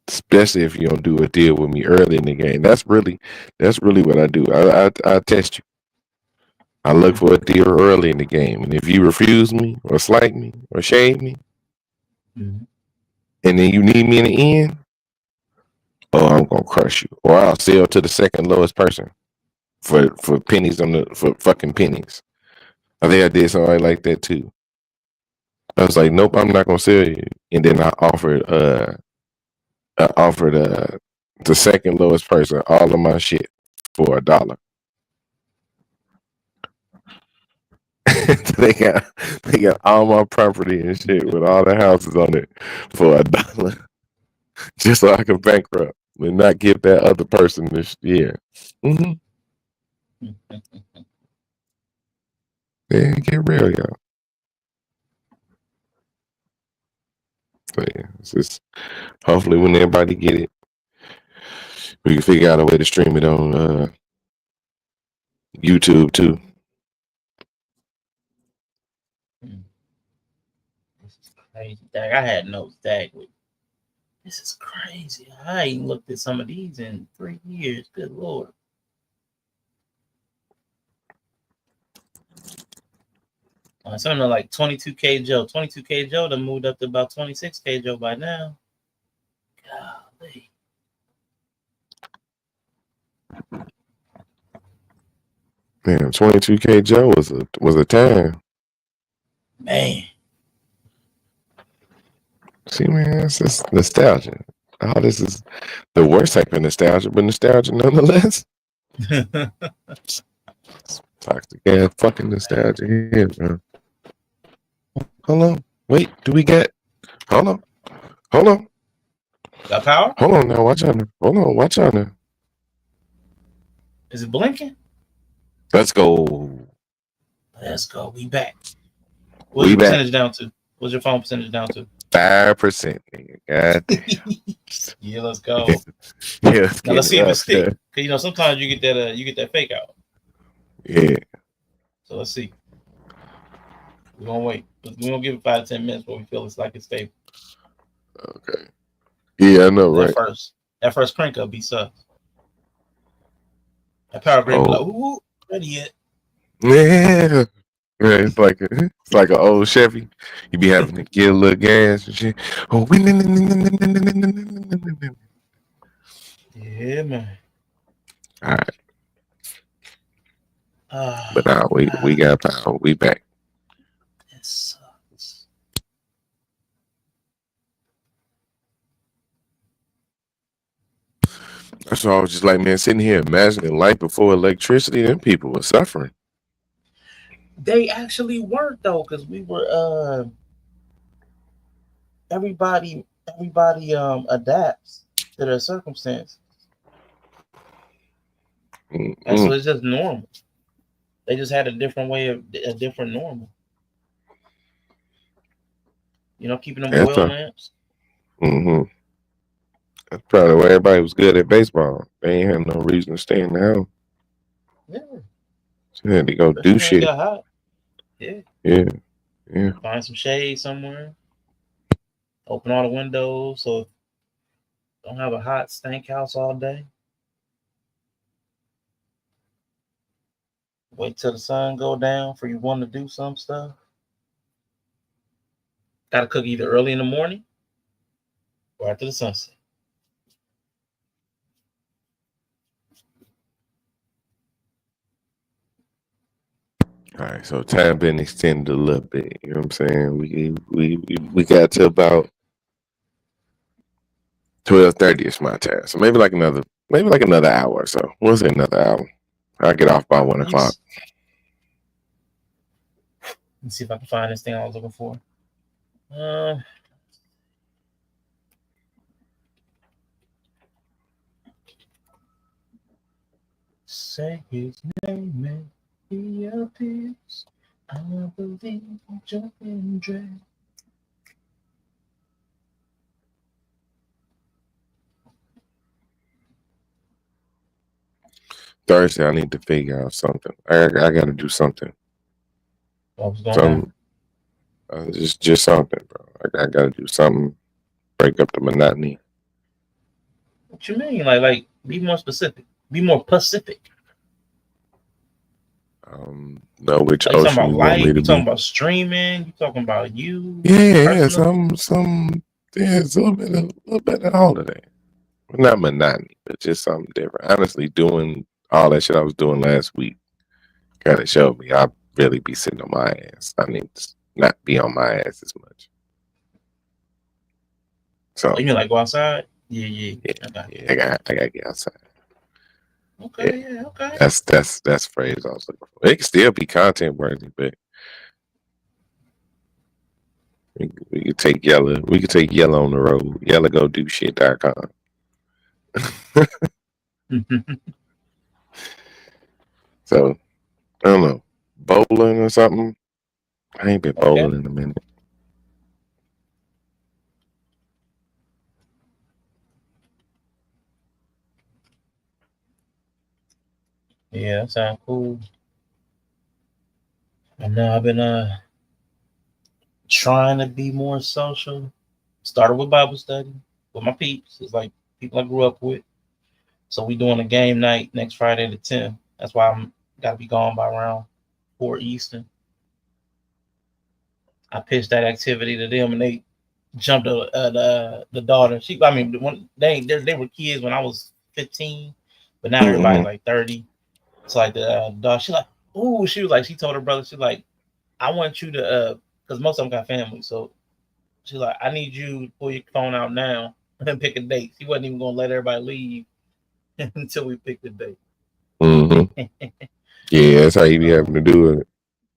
Especially if you don't do a deal with me early in the game. That's really what I do. I test you. I look for a deal early in the game, and if you refuse me or slight me or shade me, and then you need me in the end, oh, I'm gonna crush you, or I'll sell to the second lowest person for pennies for fucking pennies. I think I did something like that too. I was like, nope, I'm not gonna sell you, and then I offered the second lowest person all of my shit for $1. they got all my property and shit with all the houses on it for $1, just so I can bankrupt and not give that other person this year. Mm-hmm. Yeah, get real, y'all. So yeah, it's just hopefully when everybody get it, we can figure out a way to stream it on YouTube too. This is crazy. Dag, I had notes. Dag, this is crazy. I ain't looked at some of these in 3 years. Good Lord. Something like 22K Joe. 22K Joe done moved up to about 26K Joe by now. Golly. Man, 22K Joe was a time. Man. See, man, it's just nostalgia. All this is the worst type of nostalgia, but nostalgia nonetheless. Toxic ass fucking nostalgia here, man. Hold on. Wait, do we get? Hold on. Hold on. Got power? Hold on now. Watch out now. Hold on. Watch out now. Is it blinking? Let's go. Let's go. We back. What's your percentage down to? What's your phone percentage down to? 5%, nigga. God damn. Yeah, let's go. Yeah, now let's see if it sticks. Cause you know sometimes you get that fake out. Yeah. So let's see. We're gonna wait. We're gonna give it 5 to 10 minutes before we feel it's like it's stable. Okay. Yeah, I know, right? That first crank up be sus. That power grade be like, ooh, ready yet? Yeah. Yeah, it's like an old Chevy. You be having to get a little gas and shit. Oh, yeah, man. All right. But now we got power. We back. It sucks. That's why I was just like, man, sitting here imagining life before electricity, them people were suffering. They actually weren't though, because we were everybody adapts to their circumstances. And so it's just normal. They just had a different normal. You know, keeping them oil lamps. Mm-hmm. That's probably why everybody was good at baseball. They ain't had no reason to stay in the house. Yeah. So they had to go do shit. Got hot. Yeah. Yeah. Yeah. Find some shade somewhere. Open all the windows so don't have a hot stank house all day. Wait till the sun go down for you want to do some stuff. Gotta cook either early in the morning or after the sunset. All right, so time been extended a little bit. You know what I'm saying? We got to about 12:30 is my time. So maybe like another hour or so. We'll say another hour. I'll get off by 1 o'clock. Let's see if I can find this thing I was looking for. Say his name and he appears. I believe I'm jumping dread. Thursday, I need to figure out something. I got to do something. What was going on? Just something, bro. I got to do something. Break up the monotony. What you mean? Like, be more specific. Be more Pacific. No, which like ocean you want me to be? You talking about streaming? You talking about you? Yeah, some. Yeah, it's a little bit of all of that. Not monotony, but just something different. Honestly, doing all that shit I was doing last week kind of showed me I really be sitting on my ass. I need to not be on my ass as much. So you mean like go outside? Yeah. I gotta get outside. Okay, yeah, okay. That's the phrase I was looking for. It can still be content worthy, but we could take Yella. We could take Yella on the road. Yella go do shit.com. So I don't know, bowling or something. I ain't been bowling in a minute. Yeah, that sounds cool. I know I've been trying to be more social. Started with Bible study with my peeps. It's like people I grew up with. So we doing a game night next Friday the 10th. That's why I'm gotta be gone by around 4 Eastern. I pitched that activity to them and they jumped the daughter. They were kids when I was 15, but now everybody's like 30. It's like the daughter. She's like, Oh, she was like, she told her brother, she's like, I want you to, because most of them got family, so she's like, I need you to pull your phone out now and pick a date. She wasn't even gonna let everybody leave until we picked the date. Mm-hmm. Yeah, that's how you be having to do it.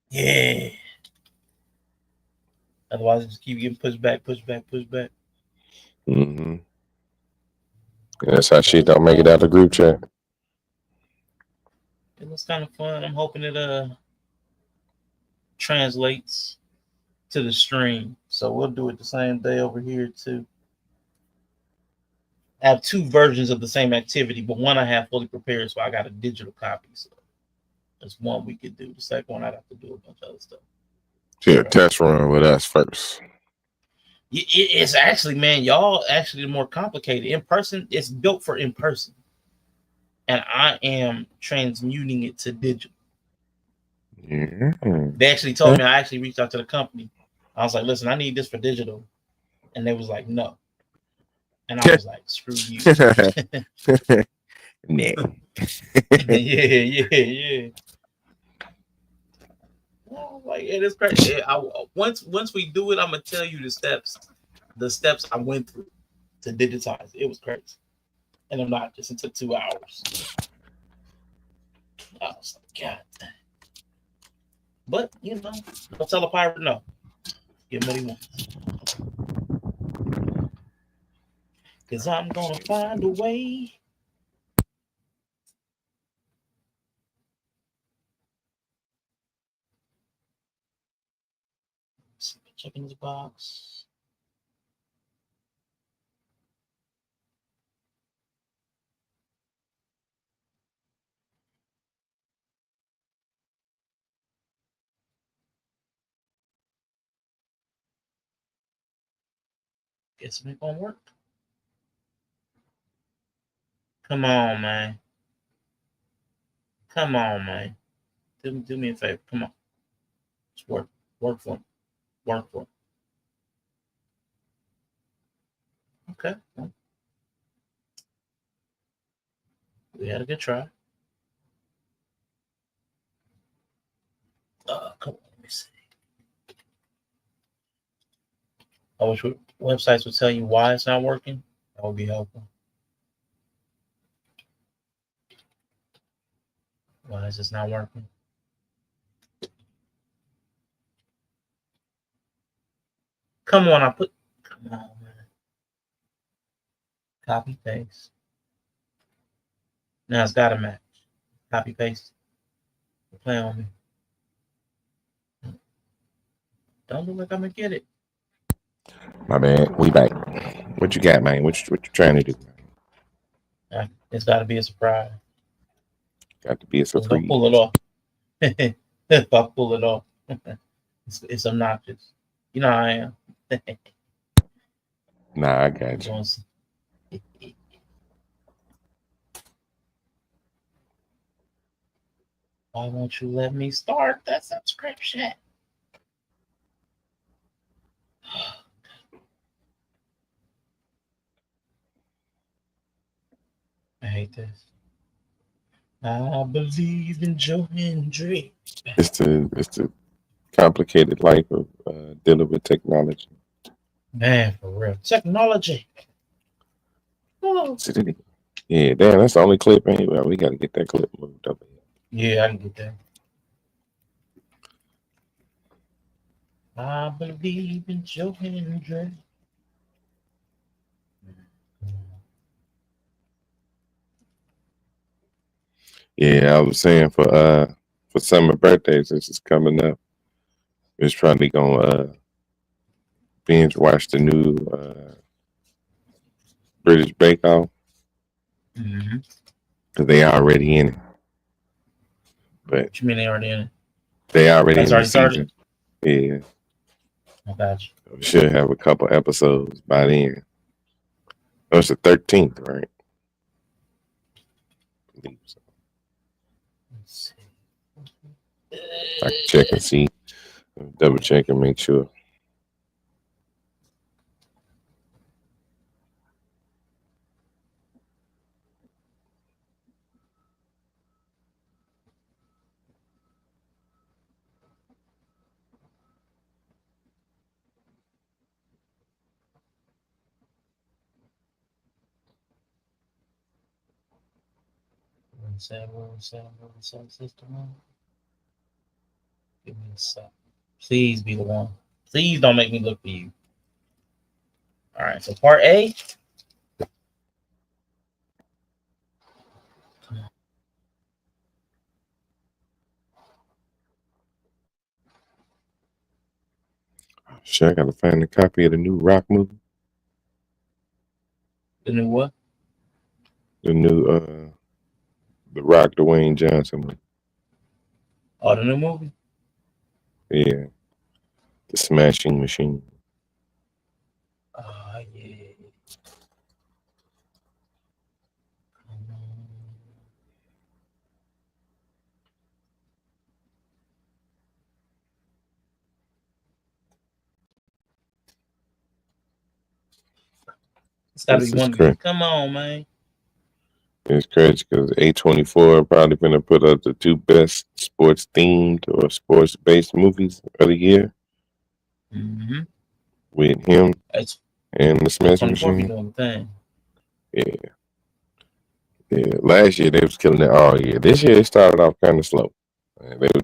Yeah. Otherwise, it just keep getting pushed back. Mm-hmm. That's how shit don't make it out the group chat. It was kind of fun. I'm hoping it translates to the stream. So we'll do it the same day over here too. I have two versions of the same activity, but one I have fully prepared, so I got a digital copy. So that's one we could do. The second one I'd have to do a bunch of other stuff. Yeah, test run with us first. It's actually, man, y'all actually more complicated. In person, it's built for in person. And I am transmuting it to digital. Yeah. They actually told me, I actually reached out to the company. I was like, listen, I need this for digital. And they was like, no. And I was like, screw you. Nah. yeah. Well, like it is crazy. Once we do it, I'm gonna tell you the steps I went through to digitize. It was crazy. And I'm not just, it took 2 hours. I was like, God dang. But you know, don't tell a pirate no. Give him what he wants. Cause I'm gonna find a way. Check in this box. Guess it ain't gonna work. Come on, man. Come on, man. Do me a favor. Come on. Just work. Work for him. Work for him. Okay. We had a good try. Come on. Let me see. I wish websites would tell you why it's not working. That would be helpful. Why is this not working? Come on, come on, man. Copy, paste. Now it's got to match. Copy, paste. Play on me. Don't look like I'm going to get it. My bad. We back. What you got, man? What you trying to do? It's got to be a surprise. Got to be a surprise. Don't pull it off. If I pull it off, it's obnoxious. You know how I am. Nah, I got you. Why won't you let me start that subscription? I hate this. I believe in Joe Hendry. It's the complicated life of dealing with technology. Man, for real. Technology. Oh. Yeah, damn, that's the only clip anyway. We got to get that clip moved up. Yeah, I can get that. I believe in Joe Hendry. Yeah, I was saying for summer birthdays, this is coming up. It's probably gonna binge watch the new British Bake Off because they already in it. But what you mean they already in it? They already in the season. Started? Yeah. I got you. We should have a couple episodes by then. Oh, it's the 13th, right? I believe so. Let's see. I can check and see. Double check and make sure. System. Give me a second. Please be the one. Please don't make me look for you. All right, so part A. Shit, I gotta find a copy of the new Rock movie. The new what? The new the Rock Dwayne Johnson movie. Oh, the new movie? Yeah. The Smashing Machine. Oh, yeah. It's gotta This be is one of crazy. these. Come on, man. It's crazy because A24 probably gonna put up the two best sports themed or sports based movies of the year Mm-hmm. with him It's and the Smashing 24 be Machine. doing the thing. Yeah. Yeah. Last year they was killing it all year. This year it started off kind of slow.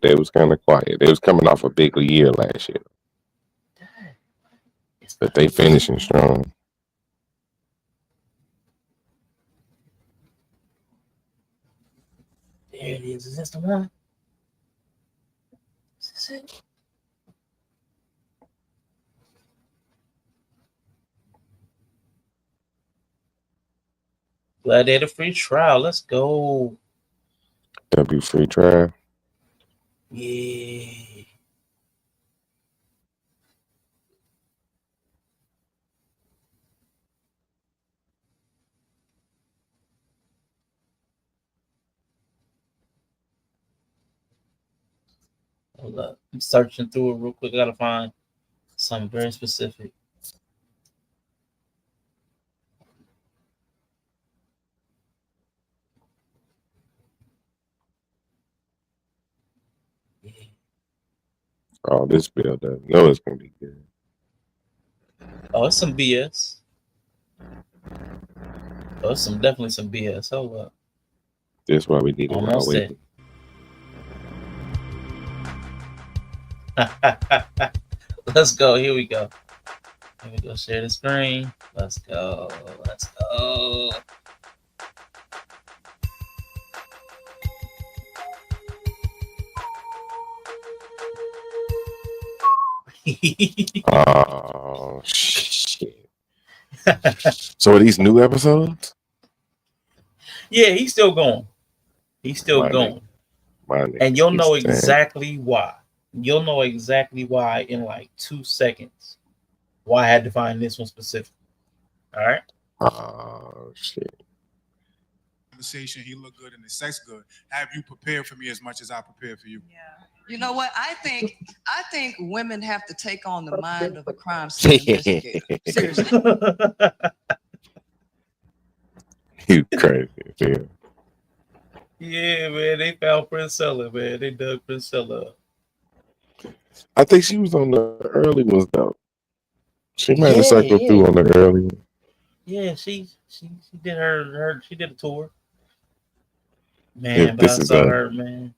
They was kind of quiet. They was coming off a big year last year, but they finishing strong. There it is. Is this the one? Is this it? Gladiator free trial. Let's go. W free trial. Yeah. Hold up. I'm searching through it real quick. I gotta find something very specific. Oh, this build up. No, it's gonna be good. Oh, it's some BS. Oh, it's definitely some BS. Hold up. That's why we need a raw Almost there. Let's go. Here we go. Here we go. Share the screen. Let's go. Let's go. Oh shit! So are these new episodes? Yeah, he's still going. He's still going. And you'll know exactly why. You'll know exactly why in like 2 seconds. Why I had to find this one specific. All right. Oh shit! Conversation. He looked good and the sex good. Have you prepared for me as much as I prepared for you? Yeah. You know what? I think women have to take on the mind of a crime scene investigator. Seriously. You crazy, man. Yeah, man. They found Priscilla, man. They dug Priscilla up. I think she was on the early ones though. She might have cycled through on the early one. Yeah, she did she did a tour. Man, If but I this is saw her, man.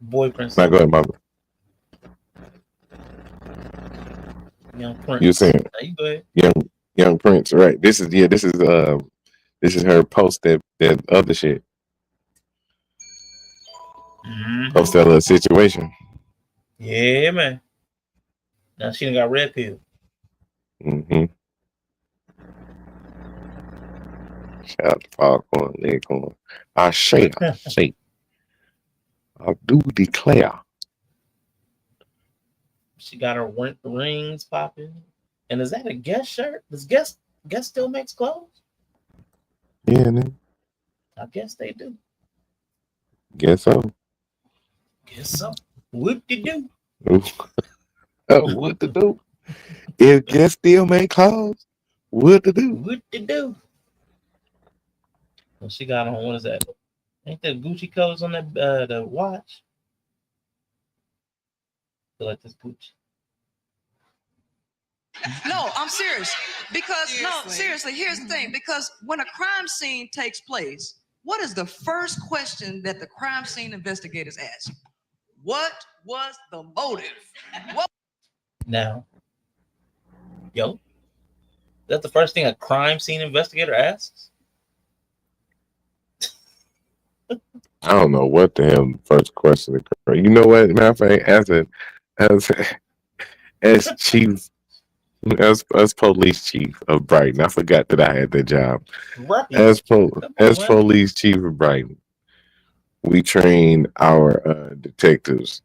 Boyfriend. Now go ahead, mama. Young Prince. You're saying you go ahead. Young Prince, right? This is her post that other shit. Post that little situation. Yeah, man. Now she done got red pill. Mm-hmm. Shout out to Popcorn, Leghorn. I say, I do declare. She got her rings popping. And is that a Guess shirt? Does Guess still makes clothes? Yeah, man. I guess they do. Guess so. Guess so. What to do? What to do? If Guess still make clothes, what to do? What to do? Well, she got on, what is that? Ain't that Gucci colors on that the watch? I feel like this Gucci. No, I'm serious. Because seriously, here's the thing. Because when a crime scene takes place, what is the first question that the crime scene investigators ask? What was the motive? What? Now, yo, that's the first thing a crime scene investigator asks. I don't know what the hell the first question occurred. You know what? Matter of fact, as chief, as police chief of Brighton, I forgot that I had that job. Right. As police chief of Brighton, we train our detectives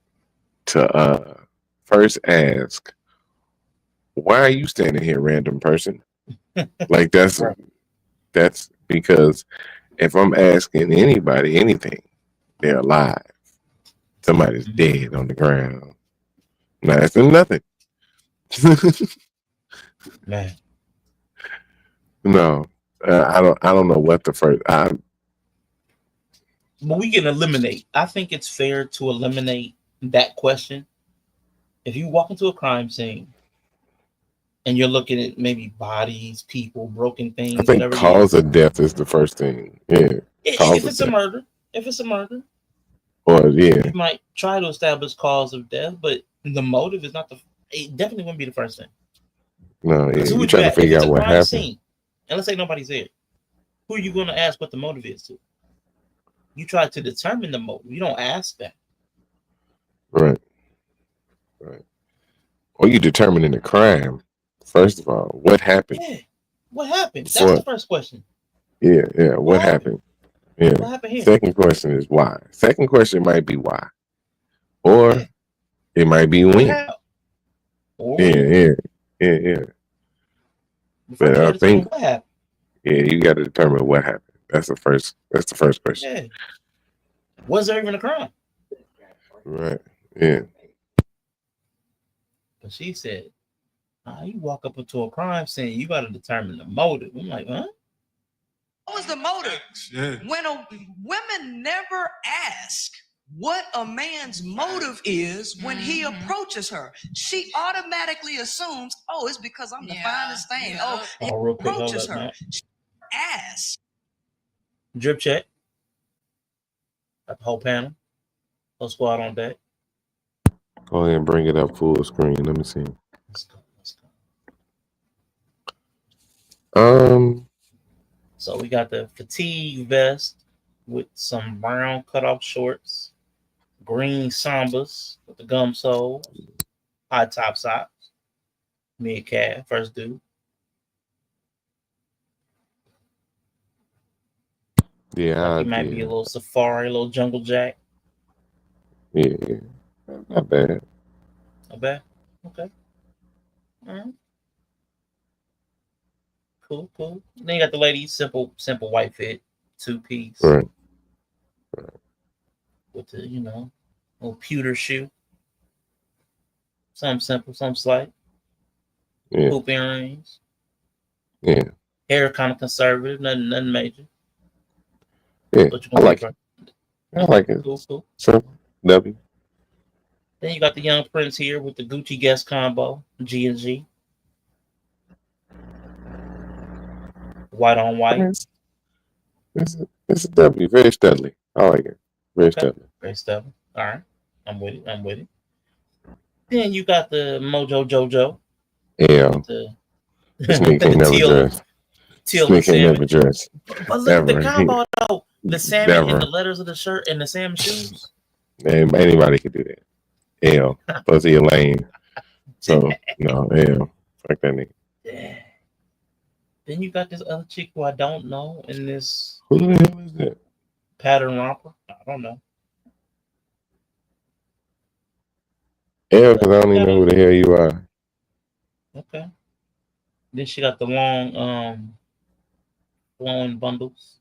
to first ask, "Why are you standing here, random person?" Like that's because if I'm asking anybody anything, they're alive. Somebody's dead on the ground. Not asking nothing. Man. No, I don't know what the first. But we can eliminate. I think it's fair to eliminate that question. If you walk into a crime scene and you're looking at maybe bodies, people, broken things, I think whatever cause of death is the first thing. Yeah, if it's a murder, or yeah, you might try to establish cause of death, but the motive is not it definitely wouldn't be the first thing. No, yeah, Who you try to figure out what happened. Scene, and let's say nobody's there, who are you going to ask what the motive is to? You try to determine the motive. You don't ask that. Right. Or you determining the crime. First of all, what happened? Yeah. What happened? That's the first question. Yeah. What happened? Yeah. What happened here? Second question is why. Second question might be why. Or it might be when. Yeah. But I think what happened. Yeah, you got to determine what happened. That's the first question. Yeah. Was there even a crime? Right. Yeah. But she said, you walk up into a crime scene, you got to determine the motive. I'm like, huh? What was the motive? Yeah. When women never ask what a man's motive is when he approaches her, she automatically assumes, oh, it's because I'm the finest thing. Oh, he approaches her. She asks. Drip check. Got the whole panel. Whole squad on deck. Go ahead and bring it up full screen. Let me see. Let's go. So we got the fatigue vest with some brown cutoff shorts, green sambas with the gum soles, high top socks, mid calf, first dude. Yeah, he might be a little safari, a little jungle jack. Yeah, not bad. Not bad. Okay. All right. Cool. Then you got the ladies, simple white fit, 2-piece. Right. With the, little pewter shoe. Something simple, something slight. Yeah. Hoop earrings. Yeah. Hair kind of conservative, nothing major. Yeah. I like it. I like it. Cool. So, W. Then you got the young prince here with the Gucci Guest combo, G&G. White on white. It's a W. Very studly. I like it. Very studly. Very studly. All right. I'm with it. Then you got the Mojo Jojo. Yeah. This nigga can't never dress. Teal this nigga can't never dress. But look at the combo though. The salmon and the letters of the shirt and the salmon shoes. Anybody could do that. L. Pussy a lane. So, no, L. Fuck that nigga. Yeah. Then you got this other chick who I don't know in this. Who the hell is that? Pattern romper. I don't know. L, because I don't even know who the hell you are. Okay. Then she got the long, flowing bundles.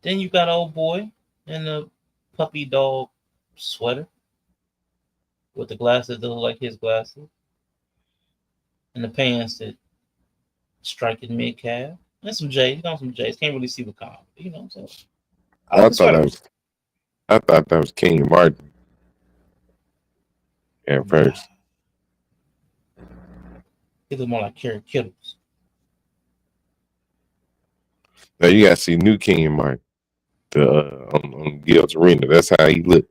Then you got old boy in the puppy dog sweater with the glasses that look like his glasses. And the pants that strike his mid calf. And some J's. Can't really see the collar. You know what I'm saying? I thought that was King Martin at first. He looked more like Kerry Kittles. Now you gotta see New King Mike on Gil's Arena. That's how he looked.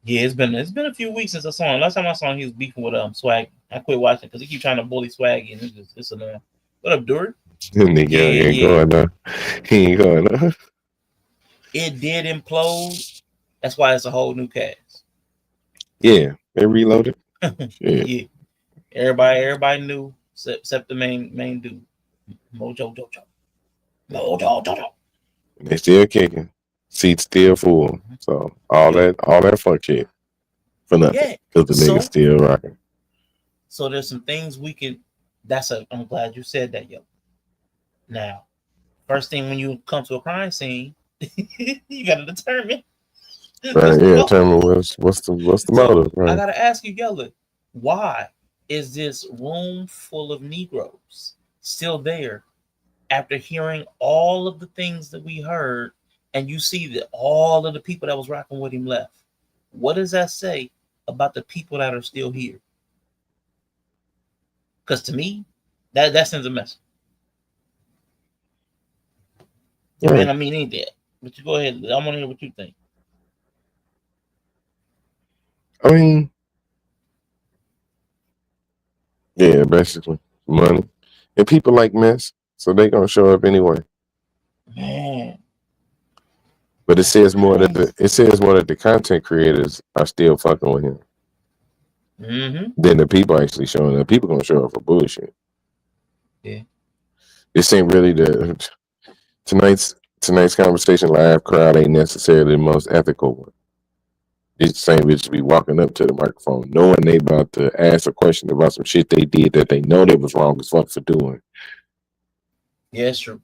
Yeah, it's been a few weeks since I saw him. Last time I saw him, he was beefing with Swag. I quit watching because he keep trying to bully Swag, and it's annoying. What up, Dury? Nigga ain't going on. He ain't going on. It did implode. That's why it's a whole new cast. Yeah, they reloaded. Yeah. Everybody knew except the main dude, Mojo Jojo. They still kicking. Seats still full. So all that fuck shit for nothing. Yeah. Because the niggas still rocking. So there's some things we can. I'm glad you said that, yo. Now, first thing when you come to a crime scene, you gotta determine. Right, yeah, determine what's the motive. Right. I gotta ask you, Yella, why is this room full of Negroes still there after hearing all of the things that we heard, and you see that all of the people that was rocking with him left? What does that say about the people that are still here? Because to me, that sends a message. Right. Man, I mean, ain't that? But you go ahead. I want to hear what you think. I mean, yeah, basically money, and people like mess, so they gonna show up anyway. Man, but it says more that the content creators are still fucking with him than the people actually showing up. People gonna show up for bullshit. Yeah, this ain't really tonight's conversation. Live crowd ain't necessarily the most ethical one. It's the same bitch be walking up to the microphone knowing they about to ask a question about some shit they did that they know they was wrong as fuck for doing. Yeah, that's true.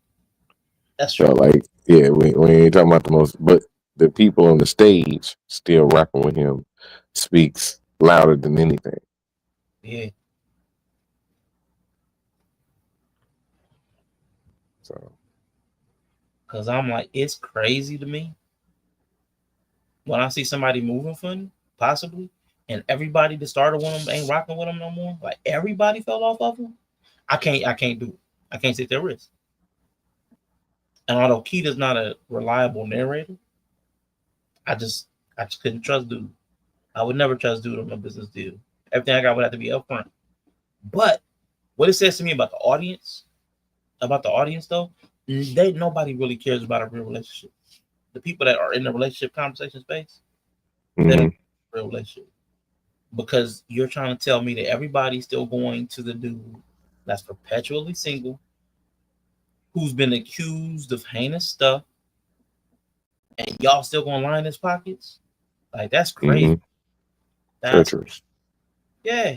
That's true. So like, yeah, we ain't talking about the most, but the people on the stage still rocking with him speaks louder than anything. Yeah. So, cause I'm like, it's crazy to me when I see somebody moving funny, possibly, and everybody that started with them ain't rocking with them no more. Like everybody fell off of them. I can't do it. I can't take that risk. And although Keita's not a reliable narrator, I just couldn't trust dude. I would never trust dude on a business deal. Everything I got would have to be upfront. But what it says to me about the audience though, nobody really cares about a real relationship. The people that are in the relationship conversation space, they don't have a real relationship. Because you're trying to tell me that everybody's still going to the dude that's perpetually single, who's been accused of heinous stuff, and y'all still gonna line his pockets? Like that's crazy. That's yeah.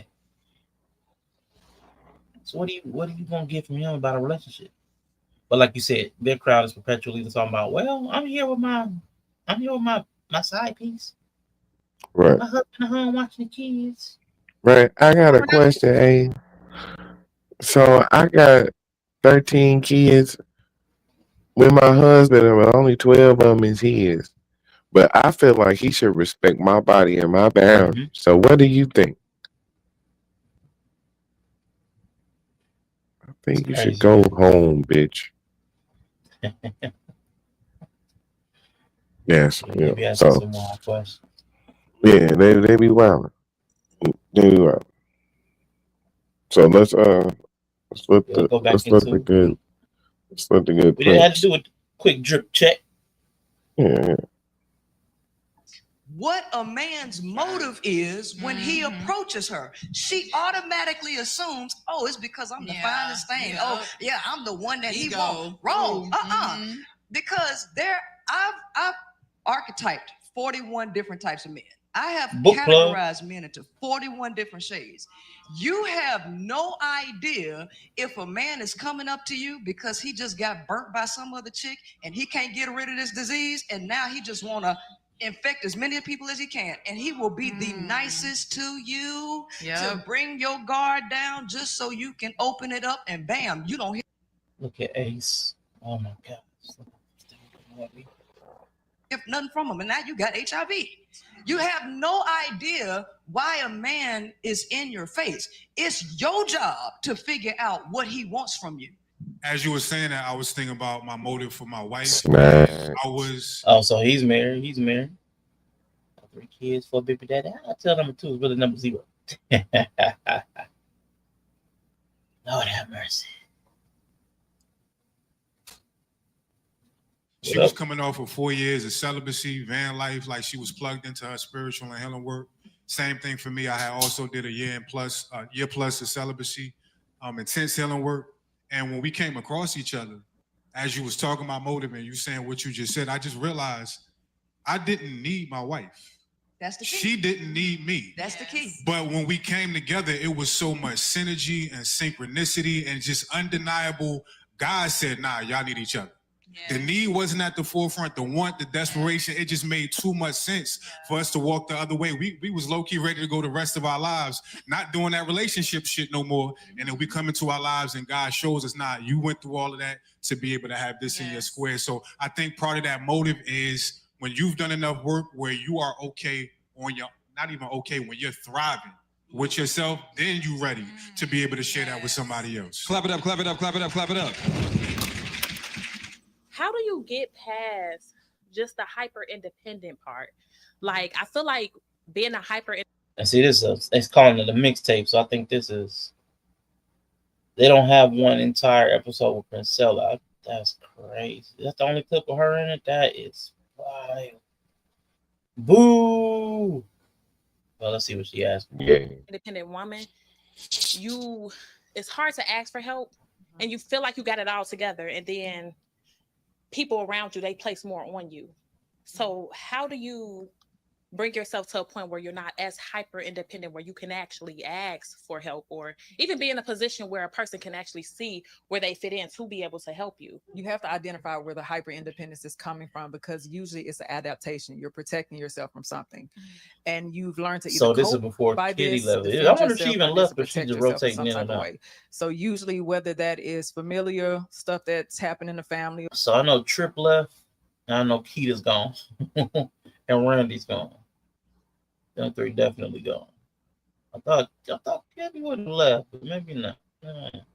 So what are you gonna get from him about a relationship? But like you said, their crowd is perpetually talking about, well, I'm here with my side piece. Right. My husband at home watching the kids. Right. I got a question, hey. So I got 13 kids with my husband, and only 12 of them is his. But I feel like he should respect my body and my boundaries. So what do you think? I think you should go home, bitch. Yes. Yeah. So some more questions. Yeah, they be wilding. They be wilding. So let's let the good. We didn't have to do a quick drip check. Yeah. What a man's motive is when he approaches her. She automatically assumes, oh, it's because I'm the finest thing. Yeah. Oh, yeah, I'm the one that he wants. Wrong. Because I've archetyped 41 different types of men. I have categorized men into 41 different shades. You have no idea if a man is coming up to you because he just got burnt by some other chick and he can't get rid of this disease, and now he just want to infect as many people as he can, and he will be the nicest to you to bring your guard down just so you can open it up, and bam, you don't hear. Look at Ace. Oh my God. If nothing from him, and now you got HIV. You have no idea why a man is in your face. It's your job to figure out what he wants from you. as you were saying that, I was thinking about my motive for my wife. Snacks. I was. Oh, so he's married. He's married. 3 kids, 4 baby daddy. I tell number 2 is really number 0. Lord have mercy. She was coming off of 4 years of celibacy, van life, like she was plugged into her spiritual and healing work. Same thing for me. I had also did a year plus of celibacy, intense healing work. And when we came across each other, as you was talking about motive and you saying what you just said, I just realized I didn't need my wife. That's the key. She didn't need me. That's the key. But when we came together, it was so much synergy and synchronicity and just undeniable. God said, nah, y'all need each other. Yeah. The need wasn't at the forefront, the want, the desperation. It just made too much sense for us to walk the other way. We was low-key ready to go the rest of our lives, not doing that relationship shit no more. And then we come into our lives and God shows us, nah, you went through all of that to be able to have this in your square. So I think part of that motive is when you've done enough work where you are okay on your, not even okay, when you're thriving with yourself, then you ready to be able to share that with somebody else. Clap it up, clap it up, clap it up, clap it up. How do you get past just the hyper independent part? Like, I feel like being a hyper. And see, this is it's calling it a mixtape, so I think this is. They don't have one entire episode with Princella. That's crazy. That's the only clip of her in it. That is wild. Boo. Well, let's see what she asked. Yeah. Independent woman, it's hard to ask for help, and you feel like you got it all together, and then people around you, they place more on you. So how do you bring yourself to a point where you're not as hyper independent, where you can actually ask for help, or even be in a position where a person can actually see where they fit in to be able to help you? You have to identify where the hyper independence is coming from, because usually it's an adaptation. You're protecting yourself from something, and you've learned to either so this is before Kitty left. I wonder if she even left, but she's just rotating in and out. So usually, whether that is familiar stuff that's happened in the family. So I know Trip left, and I know Keita's gone, and Randy's gone. Them 3 definitely gone. I thought Gabby would have left, but maybe not.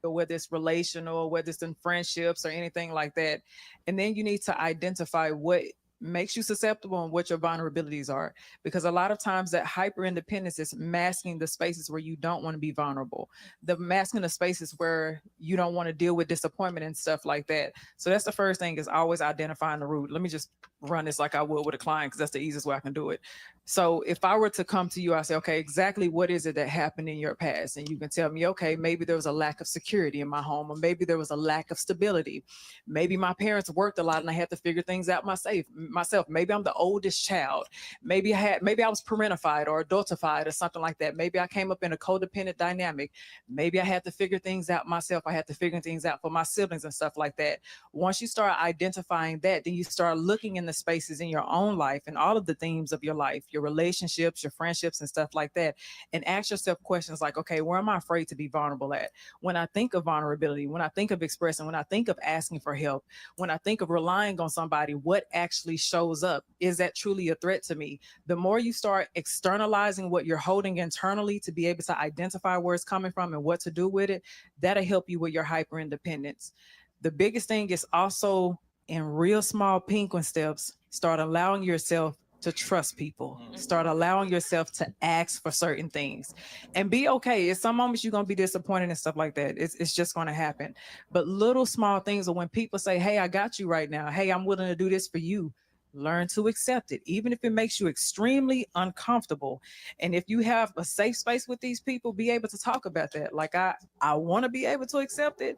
Whether it's relational, whether it's in friendships or anything like that. And then you need to identify what makes you susceptible and what your vulnerabilities are, because a lot of times that hyper independence is masking the spaces where you don't want to be vulnerable, the masking the spaces where you don't want to deal with disappointment and stuff like that. So that's the first thing, is always identifying the root. Let me just run this like I would with a client, because that's the easiest way I can do it. So if I were to come to you, I say, okay, exactly what is it that happened in your past? And you can tell me, okay, maybe there was a lack of security in my home, or maybe there was a lack of stability. Maybe my parents worked a lot and I had to figure things out myself. Maybe I'm the oldest child. Maybe I was parentified or adultified or something like that. Maybe I came up in a codependent dynamic. Maybe I had to figure things out myself. I had to figure things out for my siblings and stuff like that. Once you start identifying that, then you start looking in the spaces in your own life and all of the themes of your life, your relationships, your friendships and stuff like that, and ask yourself questions like, okay, where am I afraid to be vulnerable at? When I think of vulnerability, when I think of expressing, when I think of asking for help, when I think of relying on somebody, what actually shows up? Is that truly a threat to me? The more you start externalizing what you're holding internally to be able to identify where it's coming from and what to do with it, that'll help you with your hyper independence. The biggest thing is also, in real small penguin steps, start allowing yourself to trust people. Start allowing yourself to ask for certain things and be okay. At some moments you're going to be disappointed and stuff like that. It's just going to happen. But little small things are when people say, hey, I got you right now. Hey, I'm willing to do this for you. Learn to accept it, even if it makes you extremely uncomfortable. And if you have a safe space with these people, be able to talk about that. Like, I want to be able to accept it,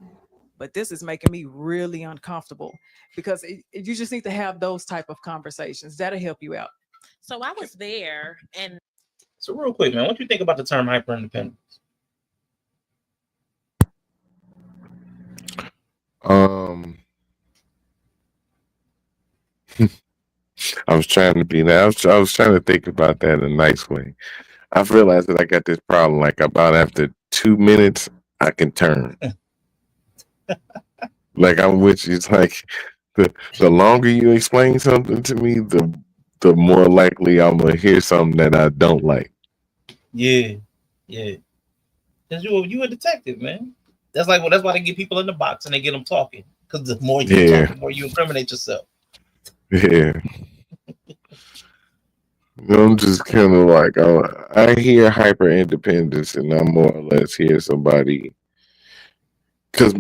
but this is making me really uncomfortable, because you just need to have those type of conversations. That'll help you out. So I was there, and so real quick, man, what do you think about the term hyper independence? I was trying to be that. I was trying to think about that in a nice way. I've realized that I got this problem. Like, about after 2 minutes, I can turn. Like, I'm with you. It's like the longer you explain something to me, the more likely I'm gonna hear something that I don't like. Yeah. Cause you a detective, man. That's like that's why they get people in the box and they get them talking. Because the more you talk, the more you incriminate yourself. Yeah. I'm just kind of like, I hear hyper independence, and I more or less hear somebody, because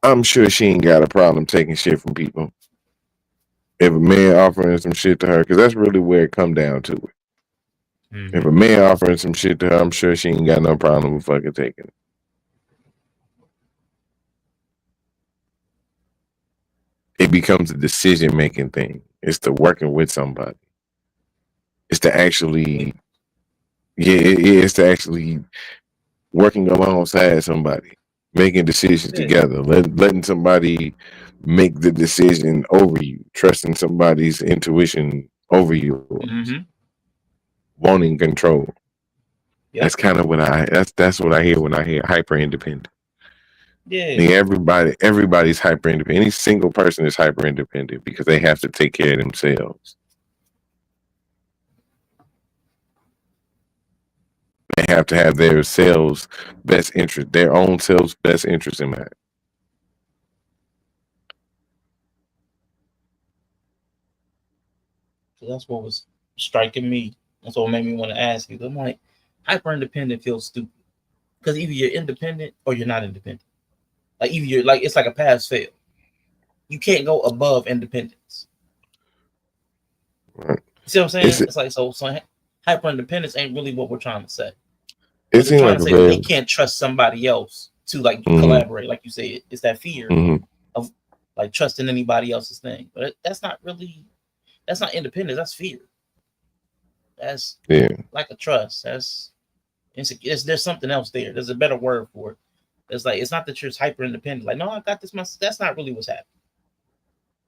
I'm sure she ain't got a problem taking shit from people. If a man offering some shit to her, because that's really where it come down to it. If a man offering some shit to her, I'm sure she ain't got no problem with fucking taking it. It becomes a decision making thing. It's the working with somebody. It's to actually, it's to actually working alongside somebody, making decisions together, letting somebody make the decision over you, trusting somebody's intuition over you, wanting control. Yep. That's kind of what that's what I hear when I hear hyper independent. Yeah, I mean, everybody's hyper independent. Any single person is hyper independent because they have to take care of themselves. They have to have their selves best interest, their own selves best interest in mind. So that's what was striking me. That's what made me want to ask you. I'm like, hyper independent feels stupid because either you're independent or you're not independent. Like either you're like, it's like a pass fail. You can't go above independence. Right. You see what I'm saying? It's like so hyper independence ain't really what we're trying to say. It seems like they can't trust somebody else to like collaborate, like you said. It's that fear of like trusting anybody else's thing, but that's not independence. That's fear. That's like a trust. That's insecure. There's something else there. There's a better word for it. It's like it's not that you're hyper independent. Like, no, I got this myself. That's not really what's happening.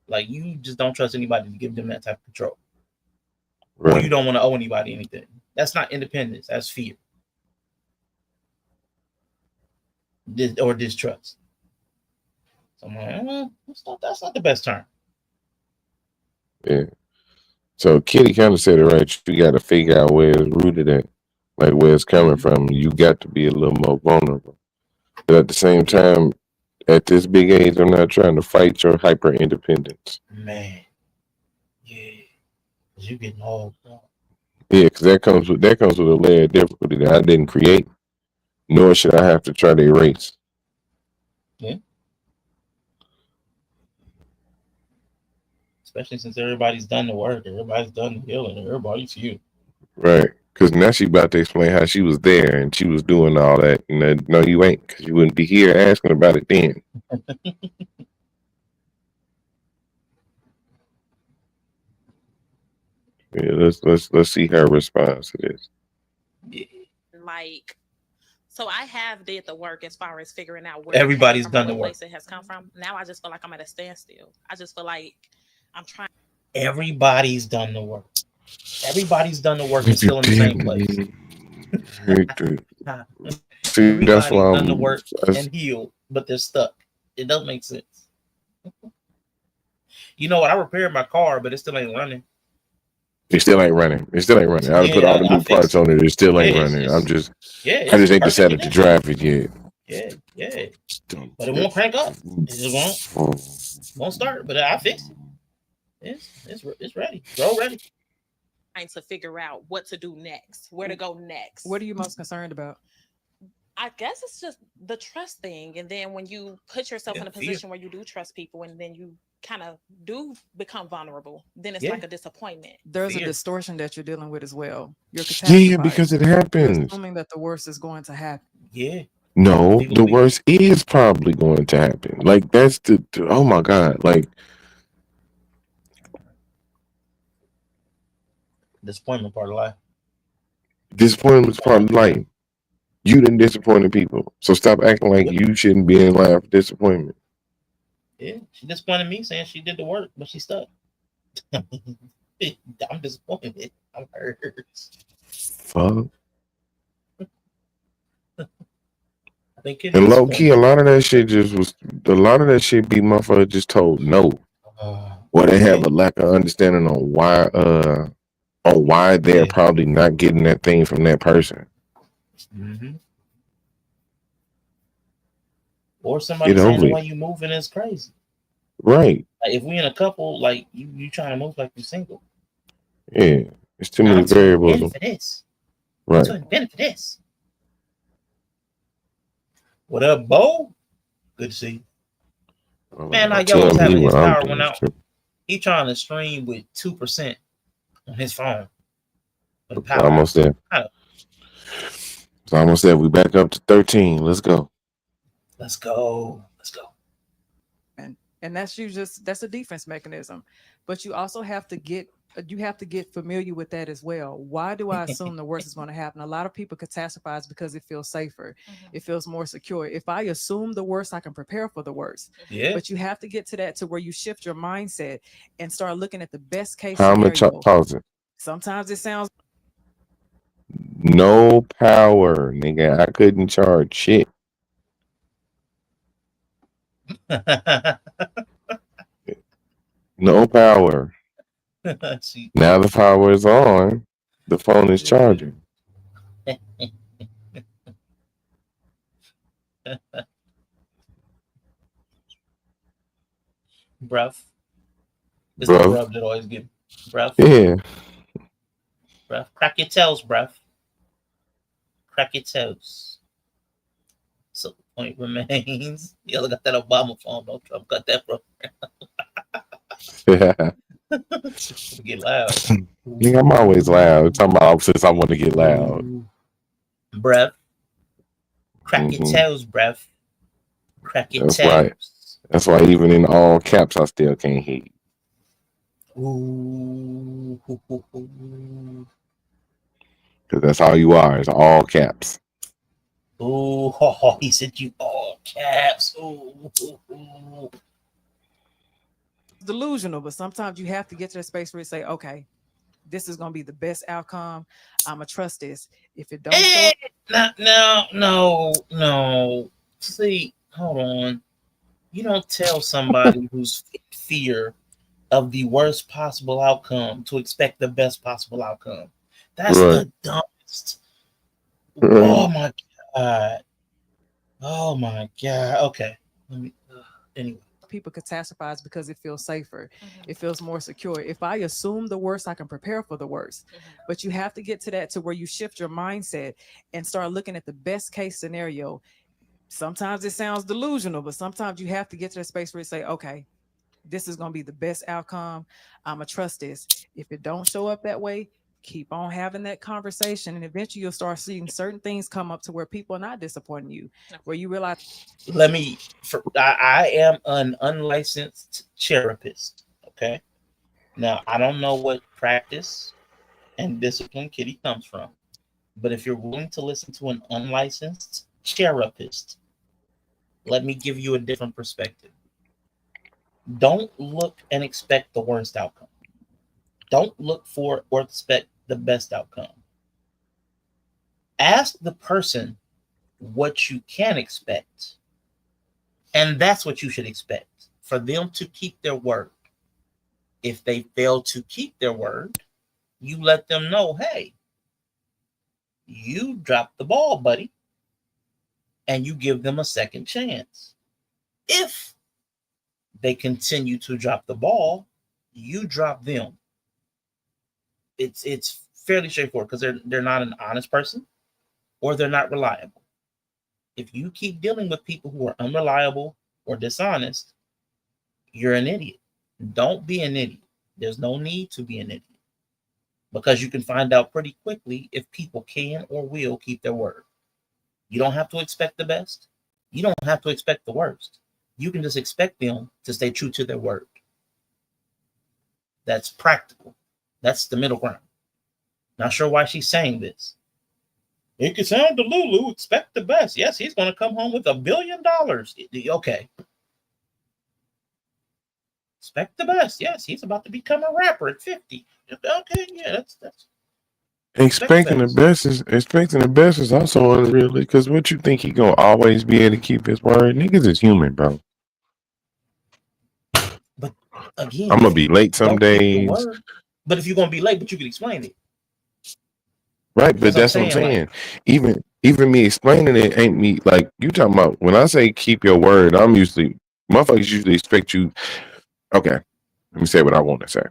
Like, you just don't trust anybody to give them that type of control, or you don't want to owe anybody anything. That's not independence. That's fear. Or distrust. So I'm like, well, that's not the best term. Yeah. So Kitty kind of said it right. You got to figure out where it's rooted at, like where it's coming from. You got to be a little more vulnerable. But at the same time, at this big age, I'm not trying to fight your hyper independence. Man, yeah, because you're getting old. Yeah, because that comes with a layer of difficulty that I didn't create, nor should I have to try to erase. Yeah. Especially since everybody's done the work, everybody's done the healing, everybody's you. Right. Because now she about to explain how she was there and she was doing all that. No, you ain't, because you wouldn't be here asking about it then. Yeah, let's see her response to this. Yeah. Like, so I have did the work as far as figuring out where everybody's done the work. Place it has come from. Now I just feel like I'm at a standstill. I just feel like I'm trying. Everybody's done the work. Everybody's done the work and still in the same place. See, that's why I'm done the work and healed, but they're stuck. It doesn't make sense. You know what? I repaired my car, but it still ain't running. It still ain't running. I put all the new parts on it. It still ain't running. I just ain't decided to drive it yet. Yeah. But it won't crank up. It just won't start. But I fixed it. It's ready. Go ready. Trying to figure out what to do next, where to go next. What are you most concerned about? I guess it's just the trust thing. And then when you put yourself in a position where you do trust people and then you kind of do become vulnerable, then it's like a disappointment. There's a distortion that you're dealing with as well. You're because it happens. You're assuming that the worst is going to happen. Yeah. No, the worst is probably going to happen. Like, that's the oh my God. Like, disappointment part of life. Disappointment's part of life. You didn't disappoint people. So stop acting like you shouldn't be in line for disappointment. Yeah, she disappointed me saying she did the work, but she stuck. I'm disappointed. I'm hurt. Fuck. I think and low key, a lot of that shit be motherfuckers just told no. Or they have a lack of understanding on why they're probably not getting that thing from that person. Mm-hmm. or somebody Get saying over the it. way you moving is crazy. Right. Like if we in a couple, like you trying to move like you're single. Yeah. It's too Now, many I'm too variables. independent for this. Right. I'm too independent for this. What up, Bo? Good to see you. Oh, Man, don't like yo was tell me having his what I'm power doing. went out. He trying to stream with 2% on his phone. It's almost there. It's almost there. We back up to 13. Let's go. Let's go. Let's go. And that's that's a defense mechanism. But you also have to get familiar with that as well. Why do I assume the worst is going to happen? A lot of people catastrophize because it feels safer. It feels more secure. If I assume the worst, I can prepare for the worst. Yeah. But you have to get to that to where you shift your mindset and start looking at the best case How much scenario. pause it? Sometimes it sounds No power, nigga. I couldn't charge shit. No power. Now the power is on. The phone is charging. Bruv. It's the bruv that always get bruv. Yeah. Bruv. Crack your toes, bruv. Crack your toes. So the point remains. Yella got that Obama phone. Don't Trump got that from. Yeah. Get loud. Nigga, I'm always loud. Talking about since I want to get loud. Bruv. Crack your toes, bruv. Crack your That's toes. right. That's why even in all caps, I still can't hear you. Ooh. Because that's all you are. It's all caps. Ooh, he said you all caps. Ooh. delusional, but sometimes you have to get to the space where you say, okay, this is going to be the best outcome. I'm going to trust this. If it don't show up. No. See, hold on. You don't tell somebody who's in fear of the worst possible outcome to expect the best possible outcome. That's the dumbest. Oh my God. Oh my God. Okay. Let me anyway. People catastrophize because it feels safer. It feels more secure. If I assume the worst, I can prepare for the worst. But you have to get to that to where you shift your mindset and start looking at the best case scenario. Sometimes it sounds delusional, but sometimes you have to get to the space where you say, okay, this is going to be the best outcome. I'm going to trust this. If it don't show up that way, keep on having that conversation. And eventually you'll start seeing certain things come up to where people are not disappointing you, where you realize. I am an unlicensed therapist. Okay. Now, I don't know what practice and discipline Kitty comes from, but if you're willing to listen to an unlicensed therapist, let me give you a different perspective. Don't look and expect the worst outcome. Don't look for or expect the best outcome. Ask the person what you can expect. And that's what you should expect, for them to keep their word. If they fail to keep their word, you let them know, hey, you dropped the ball, buddy, and you give them a second chance. If they continue to drop the ball, you drop them. It's fairly straightforward because they're not an honest person or they're not reliable. If you keep dealing with people who are unreliable or dishonest, you're an idiot. Don't be an idiot. There's no need to be an idiot, because you can find out pretty quickly if people can or will keep their word. You don't have to expect the best. You don't have to expect the worst. You can just expect them to stay true to their word. That's practical. That's the middle ground. Not sure why she's saying this. It could sound delulu. Expect the best. Yes, he's going to come home with $1 billion. Okay. Expect the best. Yes, he's about to become a rapper at 50. Okay, yeah, that's. Expecting the best is also unreal, because what you think he gonna always be able to keep his word? Niggas is human, bro. But again, I'm gonna be late some days. But if you're gonna be late, but you can explain it. Right, but that's what I'm saying. Like, even me explaining it ain't me like you talking about. When I say keep your word, I'm usually motherfuckers usually expect you. Okay, let me say what I want to say.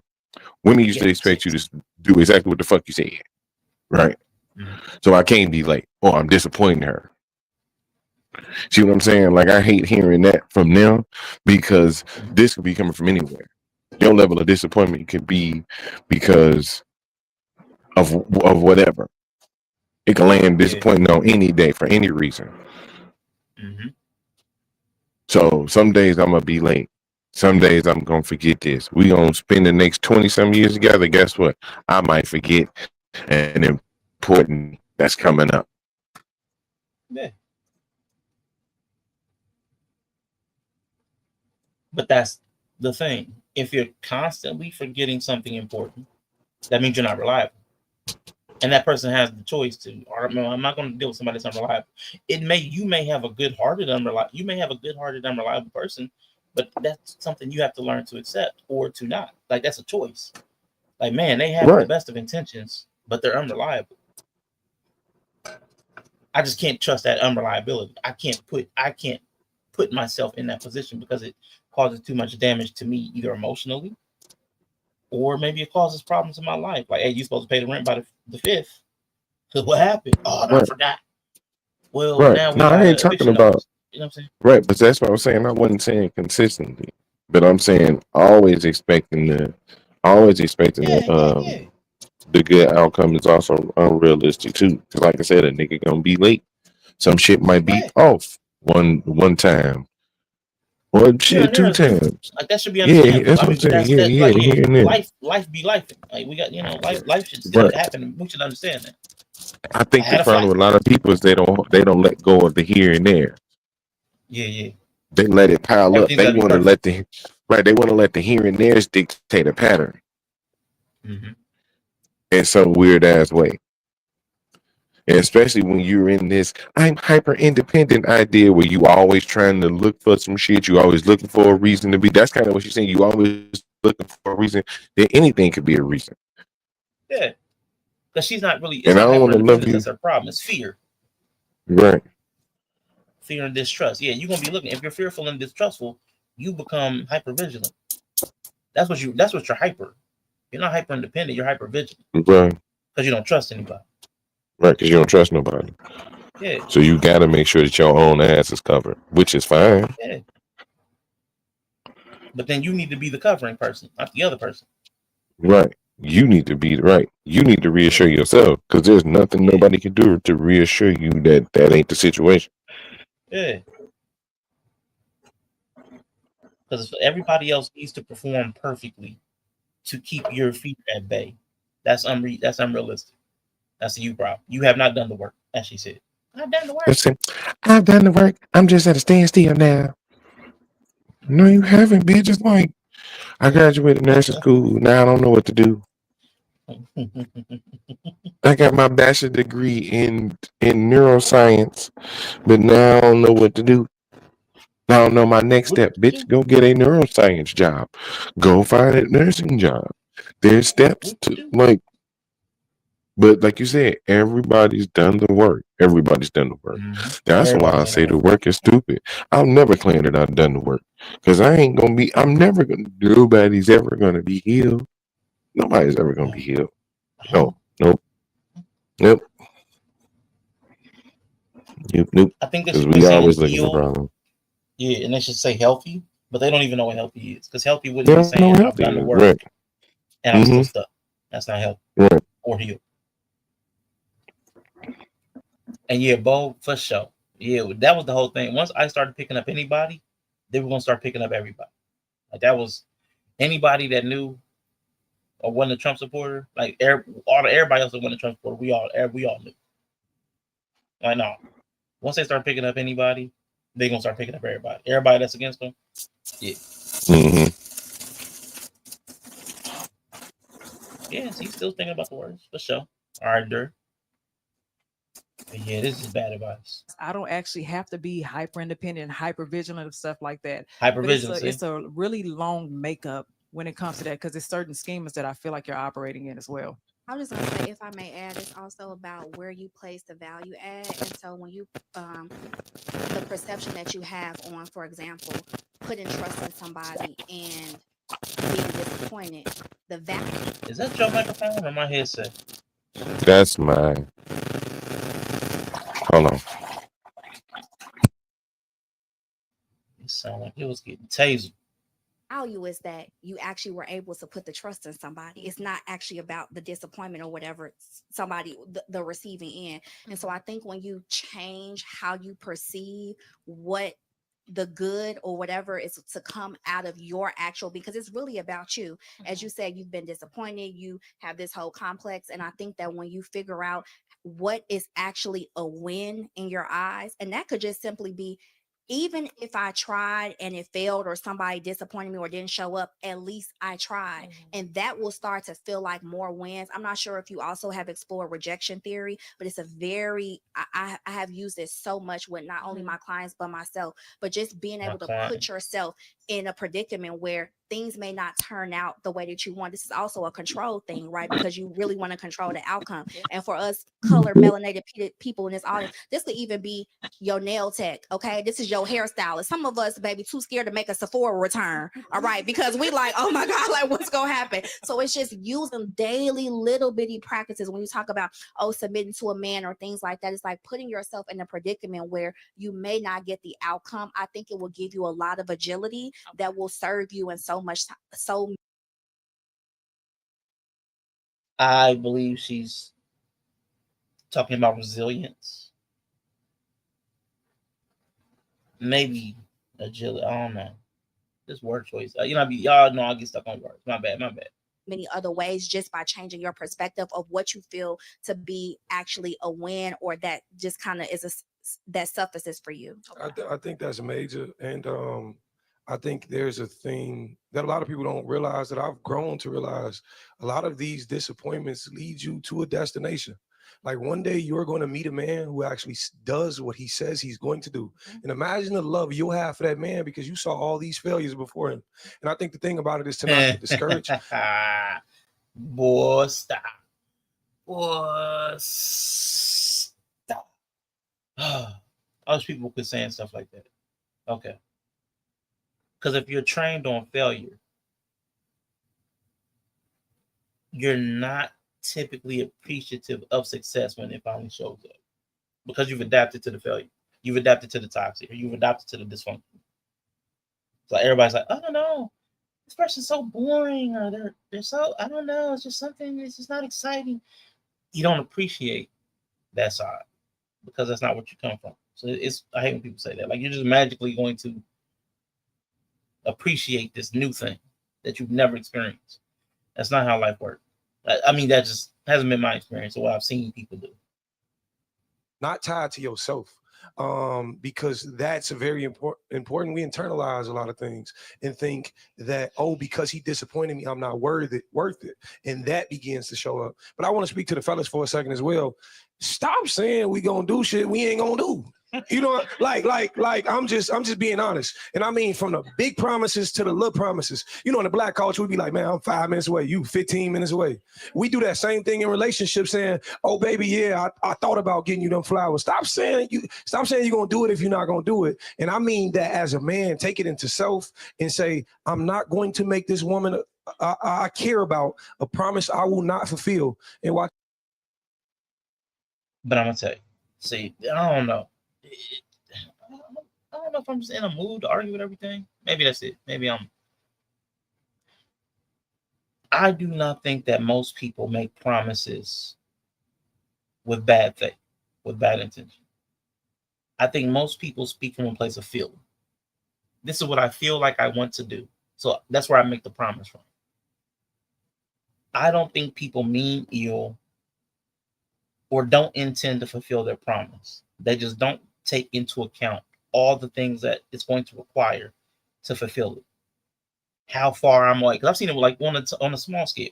Women usually expect you to do exactly what the fuck you said, right? So I can't be like, oh, I'm disappointing her. See what I'm saying? Like I hate hearing that from them because this could be coming from anywhere. Your level of disappointment could be because of whatever. It can land disappointing on any day for any reason. So some days I'm gonna be late. Some days I'm gonna forget this. We gonna spend the next 20-some years together. Guess what? I might forget an important that's coming up. Yeah. But that's the thing. If you're constantly forgetting something important, that means you're not reliable. And that person has the choice to, or I'm not going to deal with somebody that's unreliable. You may have a good-hearted unreliable person, but that's something you have to learn to accept or to not. Like that's a choice. Like, man, they have the best of intentions, but they're unreliable. I just can't trust that unreliability. I can't put myself in that position because it causes too much damage to me, either emotionally, or maybe it causes problems in my life. Like, hey, you're supposed to pay the rent by the 5th. So what happened? Oh, no, I forgot. Well, now we no, got I ain't talking about. You know what I'm saying? Right, but that's what I'm saying. I wasn't saying consistently, but I'm saying always expecting the good outcome is also unrealistic too. Because like I said, a nigga gonna be late. Some shit might be off one time. Or shit, two times. Like that should be understandable. That's what I'm saying. Here and there. Life be life. Like we got, life should still happen. We should understand that. I think the problem with a lot of people is they don't let go of the here and there. Yeah. They let it pile up. They want to let the here and there's dictate a pattern. In some weird ass way. And especially when you're in this I'm hyper independent idea where you always trying to look for some shit, you always looking for a reason to be. That's kind of what she's saying. You always looking for a reason. Then anything could be a reason. Yeah. Because she's not really, and I don't want to love you. That's her problem. It's fear. Right. Fear and distrust. Yeah, you're gonna be looking. If you're fearful and distrustful, you become hyper vigilant. That's what you're hyper. You're not hyper independent, you're hyper vigilant. Right. Because you don't trust anybody. Right, because you don't trust nobody. Yeah. So you gotta make sure that your own ass is covered, which is fine. Yeah. But then you need to be the covering person, not the other person. Right. You need to be right. You need to reassure yourself because there's nothing nobody can do to reassure you that ain't the situation. Yeah. Because everybody else needs to perform perfectly to keep your feet at bay. That's unrealistic. That's a you problem. You have not done the work, as she said. I've done the work. Listen, I've done the work. I'm just at a standstill now. No, you haven't, bitch. It's like I graduated nursing school. Now I don't know what to do. I got my bachelor's degree in neuroscience, but now I don't know what to do. I don't know my next step, bitch. Go get a neuroscience job. Go find a nursing job. There's steps to like, but like you said, everybody's done the work. Everybody's done the work. That's why I say the work is stupid. I'll never claim that I've done the work because nobody's ever gonna be healed. Nobody's ever gonna be healed. Nope. Nope. I think because we always looking for problems. Yeah, and they should say healthy, but they don't even know what healthy is because healthy wouldn't be saying I've done the work and I'm still stuck. That's not healthy or healed. And yeah, Bo, for sure. Yeah, that was the whole thing. Once I started picking up anybody, they were gonna start picking up everybody. Like that was anybody that knew or wasn't a Trump supporter. Like everybody else that wasn't a Trump supporter, we all knew. Like no, once they start picking up anybody, they're gonna start picking up everybody. Everybody that's against them, yeah. Yeah, so he's still thinking about the words for sure. All right, Dirk. Yeah, this is bad advice. I don't actually have to be hyper independent, hyper vigilant of stuff like that. Hyper vigilant. It's a really long makeup when it comes to that because there's certain schemas that I feel like you're operating in as well. I was just gonna say, if I may add, it's also about where you place the value add, and so when you the perception that you have on, for example, putting trust in somebody and being disappointed, the value. Is that your microphone or my headset? That's mine. Hold on. It sounded like it was getting tasered. Value is that you actually were able to put the trust in somebody. It's not actually about the disappointment or whatever somebody the receiving end. And so I think when you change how you perceive what the good or whatever is to come out of your actual, because it's really about you. As you said, you've been disappointed, you have this whole complex, and I think that when you figure out what is actually a win in your eyes, and that could just simply be, even if I tried and it failed or somebody disappointed me or didn't show up, at least I tried. And that will start to feel like more wins. I'm not sure if you also have explored rejection theory, but it's a very, I have used it so much with not only my clients, but myself, but just being able to put yourself in a predicament where things may not turn out the way that you want. This is also a control thing, right? Because you really want to control the outcome. And for us color melanated people in this audience, this could even be your nail tech. Okay. This is your hairstylist. Some of us, baby, too scared to make a Sephora return. All right. Because we like, oh my God, like what's going to happen? So it's just using daily little bitty practices. When you talk about, submitting to a man or things like that, it's like putting yourself in a predicament where you may not get the outcome. I think it will give you a lot of agility that will serve you in so much. I believe she's talking about resilience. Maybe agility. I don't know. This word choice. Y'all know I get stuck on words. My bad. Many other ways, just by changing your perspective of what you feel to be actually a win, or that just kind of is that surfaces for you. I think that's major. And I think there's a thing that a lot of people don't realize, that I've grown to realize. A lot of these disappointments lead you to a destination. Like one day you're going to meet a man who actually does what he says he's going to do. And imagine the love you'll have for that man because you saw all these failures before him. And I think the thing about it is to not get discouraged. Boy, stop. Boy, stop. Other people could saying stuff like that. Okay. Because if you're trained on failure, you're not typically appreciative of success when it finally shows up, because you've adapted to the failure, you've adapted to the toxic, or you've adapted to the dysfunction. So everybody's like, I don't know, this person's so boring, or they're so, I don't know, it's just something, it's just not exciting. You don't appreciate that side because that's not what you come from. So I hate when people say that. Like, you're just magically going to appreciate this new thing that you've never experienced. That's not how life works. I mean, that just hasn't been my experience or what I've seen people do. Not tied to yourself, because that's a very important. We internalize a lot of things and think that, because he disappointed me, I'm not worth it. And that begins to show up. But I want to speak to the fellas for a second as well. Stop saying we gonna do shit we ain't gonna do. You know, like I'm just being honest. And I mean, from the big promises to the little promises. You know, in the black culture, we'd be like, man, I'm 5 minutes away, you 15 minutes away. We do that same thing in relationships, saying, oh baby, yeah, I thought about getting you them flowers. Stop saying you're gonna do it if you're not gonna do it. And I mean that as a man, take it into self and say, I'm not going to make this woman I care about a promise I will not fulfill. And watch. But I'm gonna tell you, see, I don't know. I don't know if I'm just in a mood to argue with everything. Maybe that's it. I do not think that most people make promises with bad faith, with bad intention. I think most people speak from a place of feeling. This is what I feel like I want to do. So that's where I make the promise from. I don't think people mean ill or don't intend to fulfill their promise. They just don't take into account all the things that it's going to require to fulfill it. How far I'm away, because I've seen it like on a small scale.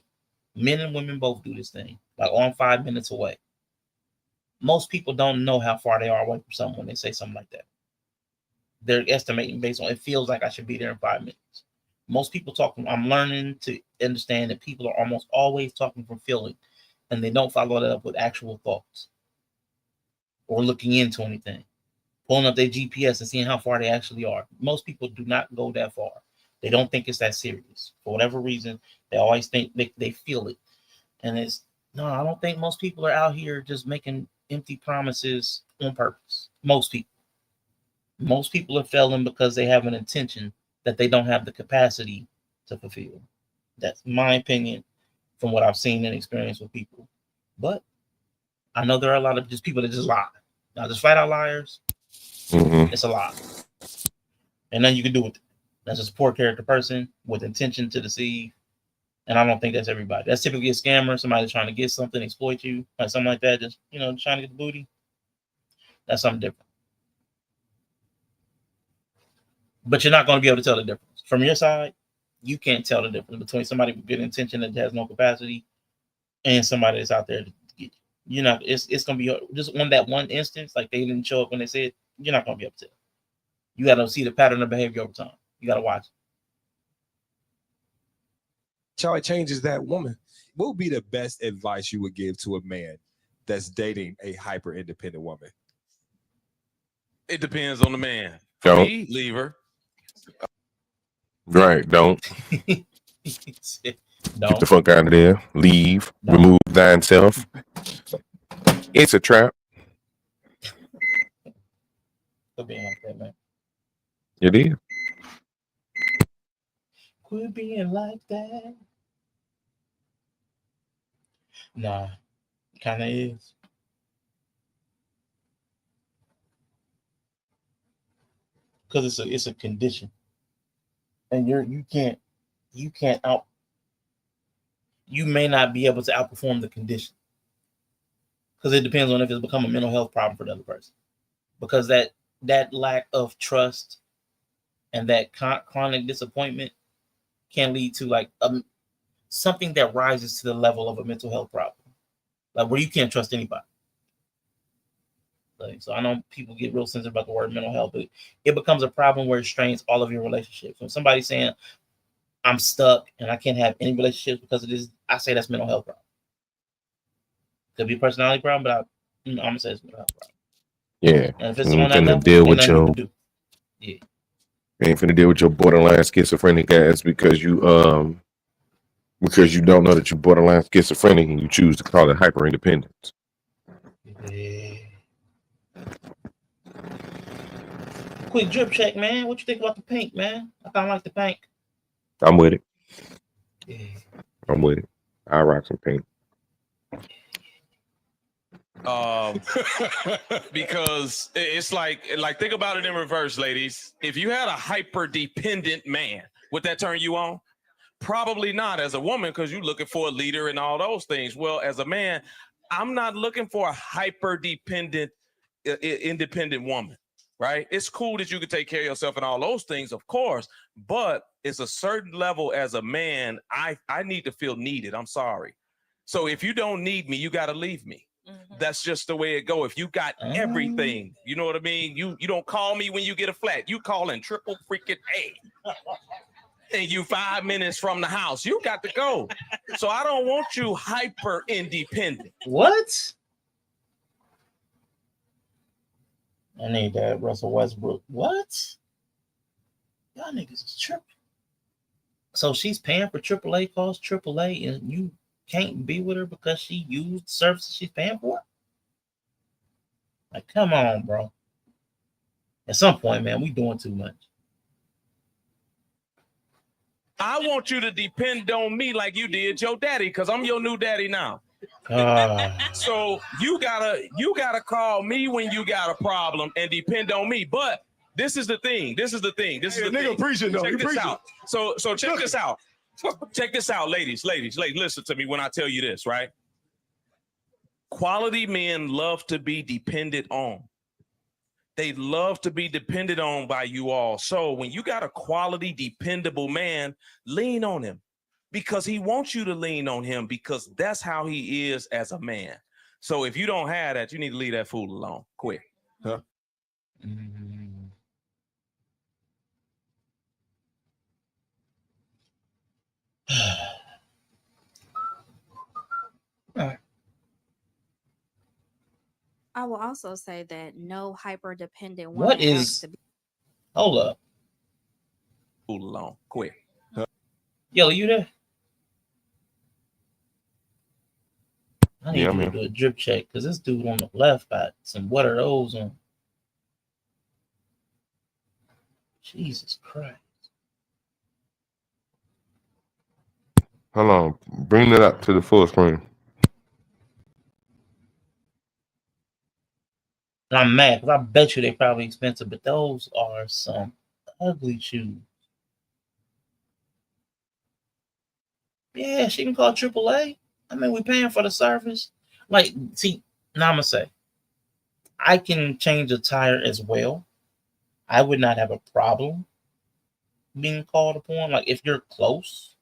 Men and women both do this thing, like on 5 minutes away. Most people don't know how far they are away from someone when they say something like that. They're estimating based on, it feels like I should be there in 5 minutes. Most people I'm learning to understand that people are almost always talking from feeling. and they don't follow that up with actual thoughts or looking into anything, pulling up their GPS and seeing how far they actually are. Most people do not go that far. They don't think it's that serious. For whatever reason, they always think they feel it. And it's, no, I don't think most people are out here just making empty promises on purpose. Most people are failing because they have an intention that they don't have the capacity to fulfill. That's my opinion from what I've seen and experienced with people. But I know there are a lot of just people that just lie. Now, just flat out liars, it's a lie. And nothing you can do with it. That's just a poor character person with intention to deceive. And I don't think that's everybody. That's typically a scammer, somebody trying to get something, exploit you, like something like that, just, trying to get the booty. That's something different. But you're not going to be able to tell the difference. From your side, you can't tell the difference between somebody with good intention that has no capacity and somebody that's out there to get you. It's going to be just on that one instance, like they didn't show up when they said, you're not going to be able to tell. You got to see the pattern of behavior over time. You got to watch it. How it changes that woman. What would be the best advice you would give to a man that's dating a hyper independent woman? It depends on the man. For Don't. me, leave her. Right, don't. Don't. Get the fuck out of there. Leave. Don't. Remove thyself. It's a trap. Quit being like that, man. It is. Quit being like that. Nah, kind of is. Because it's a condition, and you may not be able to outperform the condition, because it depends on if it's become a mental health problem for the other person, because that lack of trust and that chronic disappointment can lead to like something that rises to the level of a mental health problem, like where you can't trust anybody. Like, so I know people get real sensitive about the word mental health, but it becomes a problem where it strains all of your relationships. When somebody's saying, I'm stuck and I can't have any relationships because of this, I say that's mental health problem. Could be a personality problem, but I'm gonna say it's mental health problem. Yeah. And if it's on that level, deal with your ain't finna deal with your borderline schizophrenic ass because you don't know that you're borderline schizophrenic and you choose to call it hyper independence. Yeah. Quick drip check, man. What you think about the pink, man? I kind of like the pink. I'm with it. Yeah. I'm with it. I rock some pink. Because it's like think about it in reverse, ladies. If you had a hyper dependent man, would that turn you on? Probably not as a woman, because you're looking for a leader and all those things. Well, as a man, I'm not looking for a hyper dependent, independent woman, right? It's cool that you can take care of yourself and all those things, of course, but it's a certain level as a man. I need to feel needed. I'm sorry. So if you don't need me, you got to leave me. That's just the way it go. If you got everything, you know what I mean? You don't call me when you get a flat. You call in triple freaking A. And you 5 minutes from the house. You got to go. So I don't want you hyper independent. What? I need that Russell Westbrook. What? Y'all niggas is tripping. So she's paying for AAA calls, AAA, and you can't be with her because she used services she's paying for? Like, come on, bro. At some point, man, we doing too much. I want you to depend on me like you did your daddy, because I'm your new daddy now. So you gotta call me when you got a problem and depend on me. But this is the thing. This is the thing. Preaching though. Check this out. So check this out. Check this out, ladies. Listen to me when I tell you this, right? Quality men love to be depended on. They love to be depended on by you all. So when you got a quality, dependable man, lean on him, because he wants you to lean on him, because that's how he is as a man. So if you don't have that, you need to leave that fool alone quick. Huh? All right. I will also say that no hyper dependent woman What asks is? to be. Hold up, Cool along, quick. Yella, you there? I Yeah, need I'm you to here. do a drip check because this dude on the left got some what are those on? Jesus Christ. Hold on. Bring it up to the full screen. And I'm mad because I bet you they probably expensive, but those are some ugly shoes. Yeah, she can call AAA. I mean, we paying for the service. Like, see, now I'm gonna say, I can change a tire as well. I would not have a problem being called upon. Like, if you're close,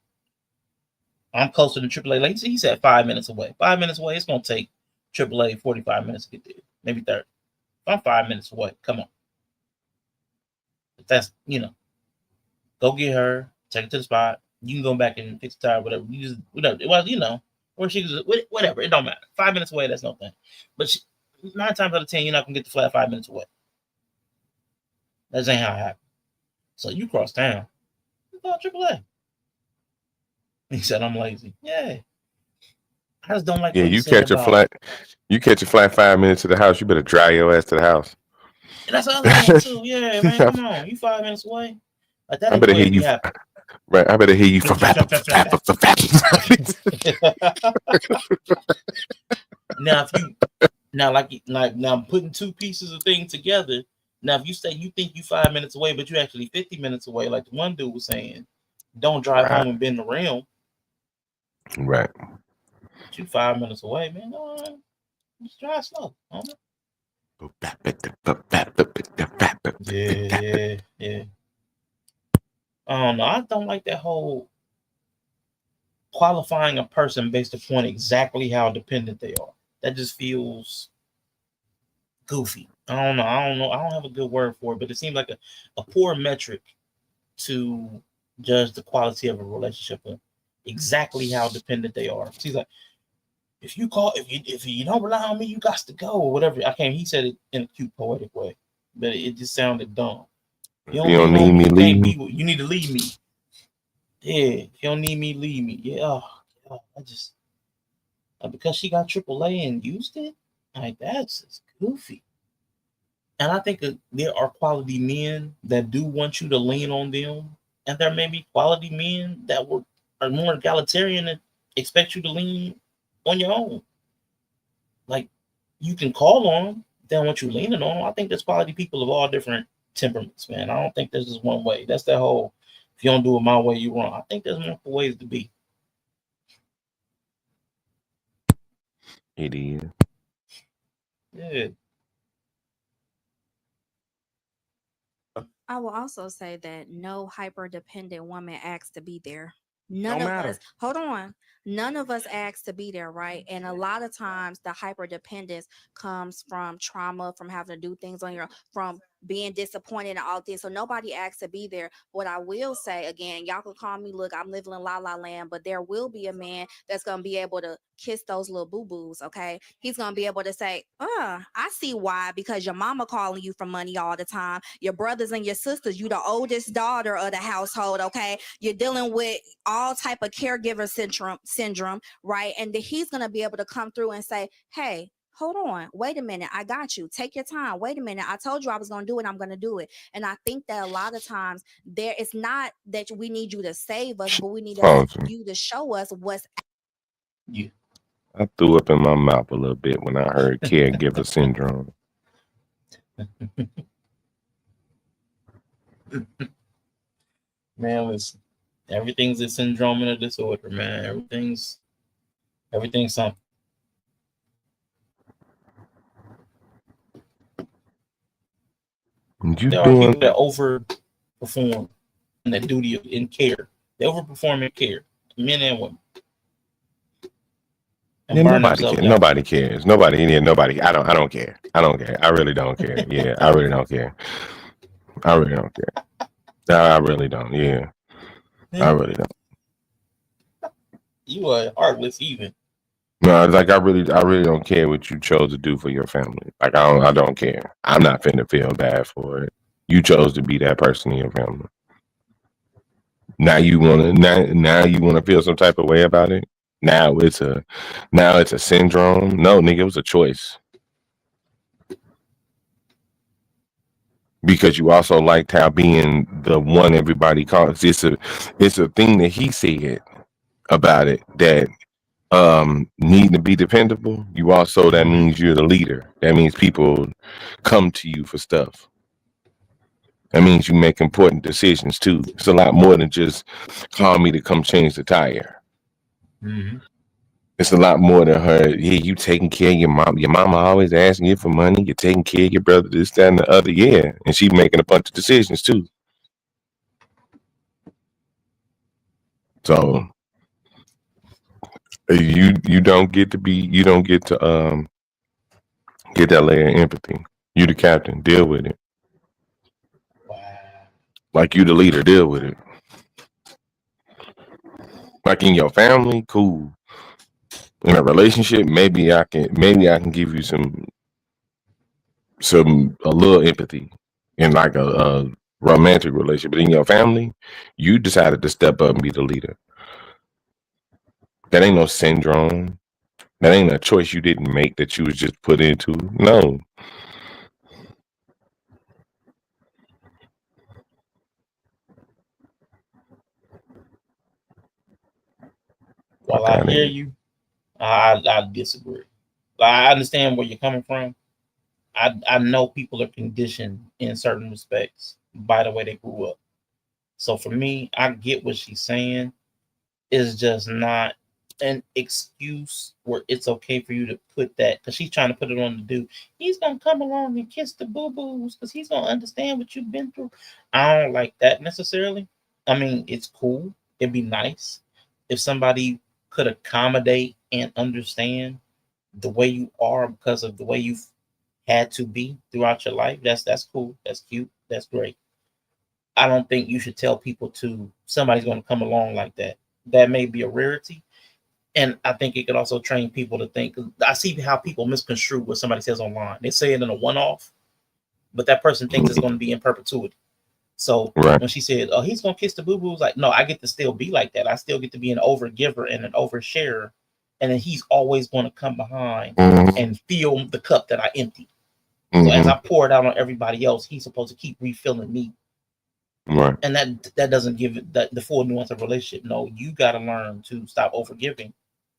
I'm closer than AAA. Like, he said 5 minutes away. 5 minutes away, it's gonna take AAA 45 minutes to get there, maybe 30. If I'm 5 minutes away, come on. If that's go get her, take her to the spot. You can go back and fix the tire, whatever. You just whatever. Well, or she was whatever. It don't matter. 5 minutes away, that's no thing. But 9 times out of 10, you're not gonna get the flat 5 minutes away. That ain't how it happens. So you cross town, you call AAA. He said I'm lazy. Yeah, I just don't like Yeah, what he you said catch a about. flat. You catch a flat 5 minutes to the house. You better drive your ass to the house. And that's the other thing too. Yeah, man, come on, you 5 minutes away. Like that I ain't better the way hear to be you. happy. Right, I better hear you for Now, if you now I'm putting two pieces of thing together. Now, if you say you think you 5 minutes away, but you actually 50 minutes away, like the one dude was saying, don't drive home and bend the rim. Right. But you 5 minutes away, man. Just drive slow. Yeah. I don't know. I don't like that whole qualifying a person based upon exactly how dependent they are. That just feels goofy. I don't know. I don't have a good word for it, but it seems like a poor metric to judge the quality of a relationship on exactly how dependent they are. He's like, if you don't rely on me, you got to go or whatever. He said it in a cute poetic way, but it just sounded dumb. If you don't need me, you can't be. You need to leave me. Yeah, if you don't need me, leave me. Yeah, I just because she got AAA and used it, like that's just goofy. And I think there are quality men that do want you to lean on them, and there may be quality men that are more egalitarian and expect you to lean on your own. Like you can call on them, they don't want you leaning on them. I think there's quality people of all different temperaments, man. I don't think there's just one way. That's that whole if you don't do it my way, you're wrong. I think there's multiple ways to be. It is. Yeah. I will also say that no hyper dependent woman asks to be there. None Don't of matter. us, hold on. None of us ask to be there, right? And a lot of times the hyper dependence comes from trauma, from having to do things on your own, from being disappointed and all this. So nobody asks to be there. What I will say again, y'all can call me, look, I'm living in la la land, but there will be a man that's gonna be able to kiss those little boo-boos, okay? He's gonna be able to say, I see why, because your mama calling you for money all the time, your brothers and your sisters, you the oldest daughter of the household, okay? You're dealing with all type of caregiver syndrome, right? And then he's gonna be able to come through and say, hey, hold on, wait a minute, I got you, take your time, wait a minute, I told you I was going to do it, I'm going to do it. And I think that a lot of times it's not that we need you to save us, but we need you to show us what's I threw up in my mouth a little bit when I heard caregiver syndrome. Man, listen, everything's a syndrome and a disorder, man. Everything's something. There are people that overperform in that duty in care. They overperform in care, men and women. Yeah, nobody cares. Nobody in here. Nobody. I don't care. I don't care. I really don't care. Yeah, I really don't care. I really don't care. I really don't. Yeah, I really don't. You are heartless, even. No, like I really don't care what you chose to do for your family. Like I don't care. I'm not finna feel bad for it. You chose to be that person in your family. Now now you wanna feel some type of way about it. Now it's a syndrome. No, nigga, it was a choice. Because you also liked how being the one everybody calls it's a thing that he said about it that need to be dependable. You also that means you're the leader. That means people come to you for stuff. That means you make important decisions too. It's a lot more than just call me to come change the tire. Mhm. It's a lot more than her. Yeah, you taking care of your mom. Your mama always asking you for money. You're taking care of your brother, this, that, and the other. Yeah, and she making a bunch of decisions too. So you don't get to get that layer of empathy. You the captain, deal with it. Like you the leader, deal with it. Like in your family, cool. In a relationship, maybe I can give you a little empathy in like a romantic relationship. But in your family, you decided to step up and be the leader. That ain't no syndrome. That ain't a choice you didn't make that you was just put into. No. While I hear you, I disagree. Like, I understand where you're coming from. I know people are conditioned in certain respects by the way they grew up. So for me, I get what she's saying. It's just not an excuse where it's okay for you to put that, because she's trying to put it on the dude. He's gonna come along and kiss the boo boos because he's gonna understand what you've been through. I don't like that necessarily. I mean, it's cool. It'd be nice if somebody could accommodate and understand the way you are because of the way you've had to be throughout your life. That's cool. That's cute. That's great. I don't think you should tell people to somebody's going to come along like that. That may be a rarity, and I think it could also train people to think. I see how people misconstrue what somebody says online. They say it in a one-off, but that person thinks it's going to be in perpetuity. So Right. when she said, "Oh, he's going to kiss the boo boos," like, no, I get to still be like that. I still get to be an overgiver and an oversharer, and then he's always going to come behind and fill the cup that I empty. So as I pour it out on everybody else, he's supposed to keep refilling me. Right. And that doesn't give it the full nuance of relationship. No, you got to learn to stop overgiving,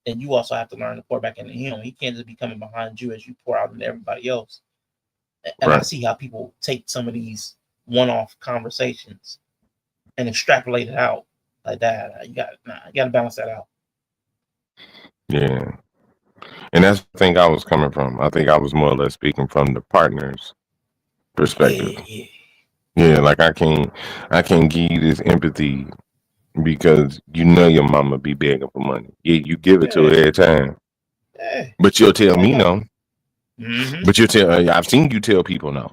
and you also have to learn to pour back into him. He can't just be coming behind you as you pour out into everybody else. And I see how people take some of these one-off conversations and extrapolate it out like that. You got to balance that out. Yeah. And that's the thing I was coming from. I think I was more or less speaking from the partner's perspective. Yeah, like I can't give you this empathy because you know your mama be begging for money. Yeah, you give it to her every time. But you'll tell me no. But you'll tell I've seen you tell people no.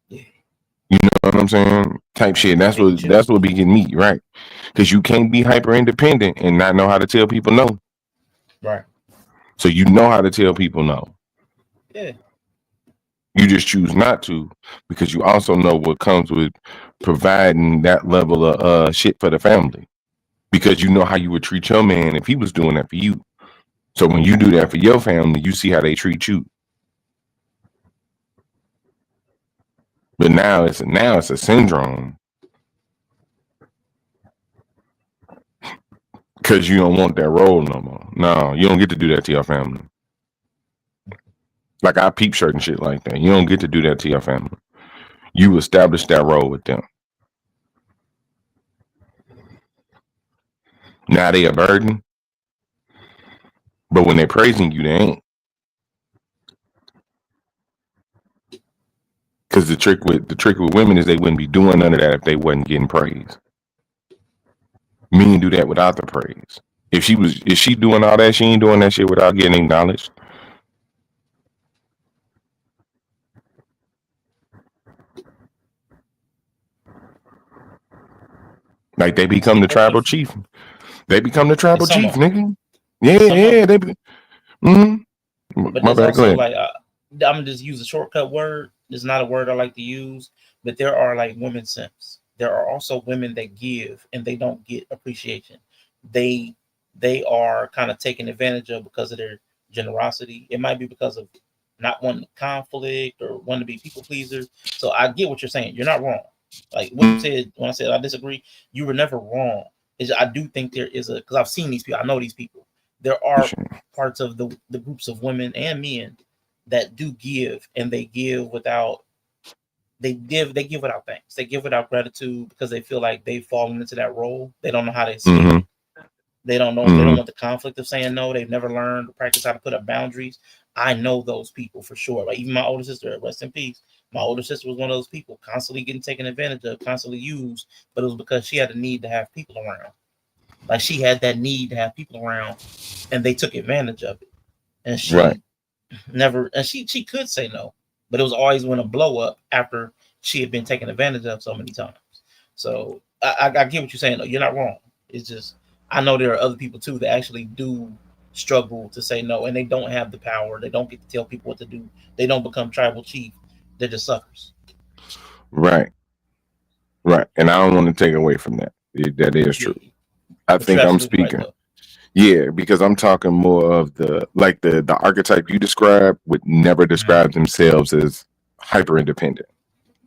You know what I'm saying? Type shit. That's what be getting me, right? Because you can't be hyper independent and not know how to tell people no. Right. So you know how to tell people no. Yeah. You just choose not to because you also know what comes with providing that level of shit for the family. Because you know how you would treat your man if he was doing that for you. So when you do that for your family, you see how they treat you. But now it's a syndrome. Because you don't want that role no more. No, you don't get to do that to your family. Like I peep shirt and shit like that. You don't get to do that to your family. You establish that role with them. Now they a burden. But when they're praising you, they ain't. Because the trick with women is they wouldn't be doing none of that if they wasn't getting praise. Men do that without the praise. If she doing all that, she ain't doing that shit without getting acknowledged. Like they become the tribal chief. They become the tribal chief, nigga. Yeah, Mm-hmm. But My there's bad. Go also ahead. like I'm gonna just use a shortcut word. It's not a word I like to use, but there are like women simps. There are also women that give and they don't get appreciation. They they are kind of taken advantage of because of their generosity. It might be because of not wanting conflict or wanting to be people pleasers. So I get what you're saying. You're not wrong. Like what you said when I said I disagree, you were never wrong. I do think there is a because I've seen these people. I know these people. There are parts of the groups of women and men that do give and they give without they give without thanks. They give without gratitude because they feel like they've fallen into that role. They don't know how to escape Mm-hmm. it. They don't know. They don't want the conflict of saying no. They've never learned to practice how to put up boundaries. I know those people for sure. Like even my older sister, rest in peace. My older sister was one of those people, constantly getting taken advantage of, constantly used, but it was because she had a need to have people around. Like she had that need to have people around, and they took advantage of it. And Right. she never, and she could say no, but it was always when a blow up after she had been taken advantage of so many times. So I get what you're saying. Though. You're not wrong. It's just I know there are other people too that actually do struggle to say no, and they don't have the power. They don't get to tell people what to do. They don't become tribal chief. They're just suckers. Right. Right. And I don't want to take away from that. That is true. I But you're think I'm absolutely right, speaking. though. Yeah, because I'm talking more of the archetype you describe would never describe themselves as hyper independent.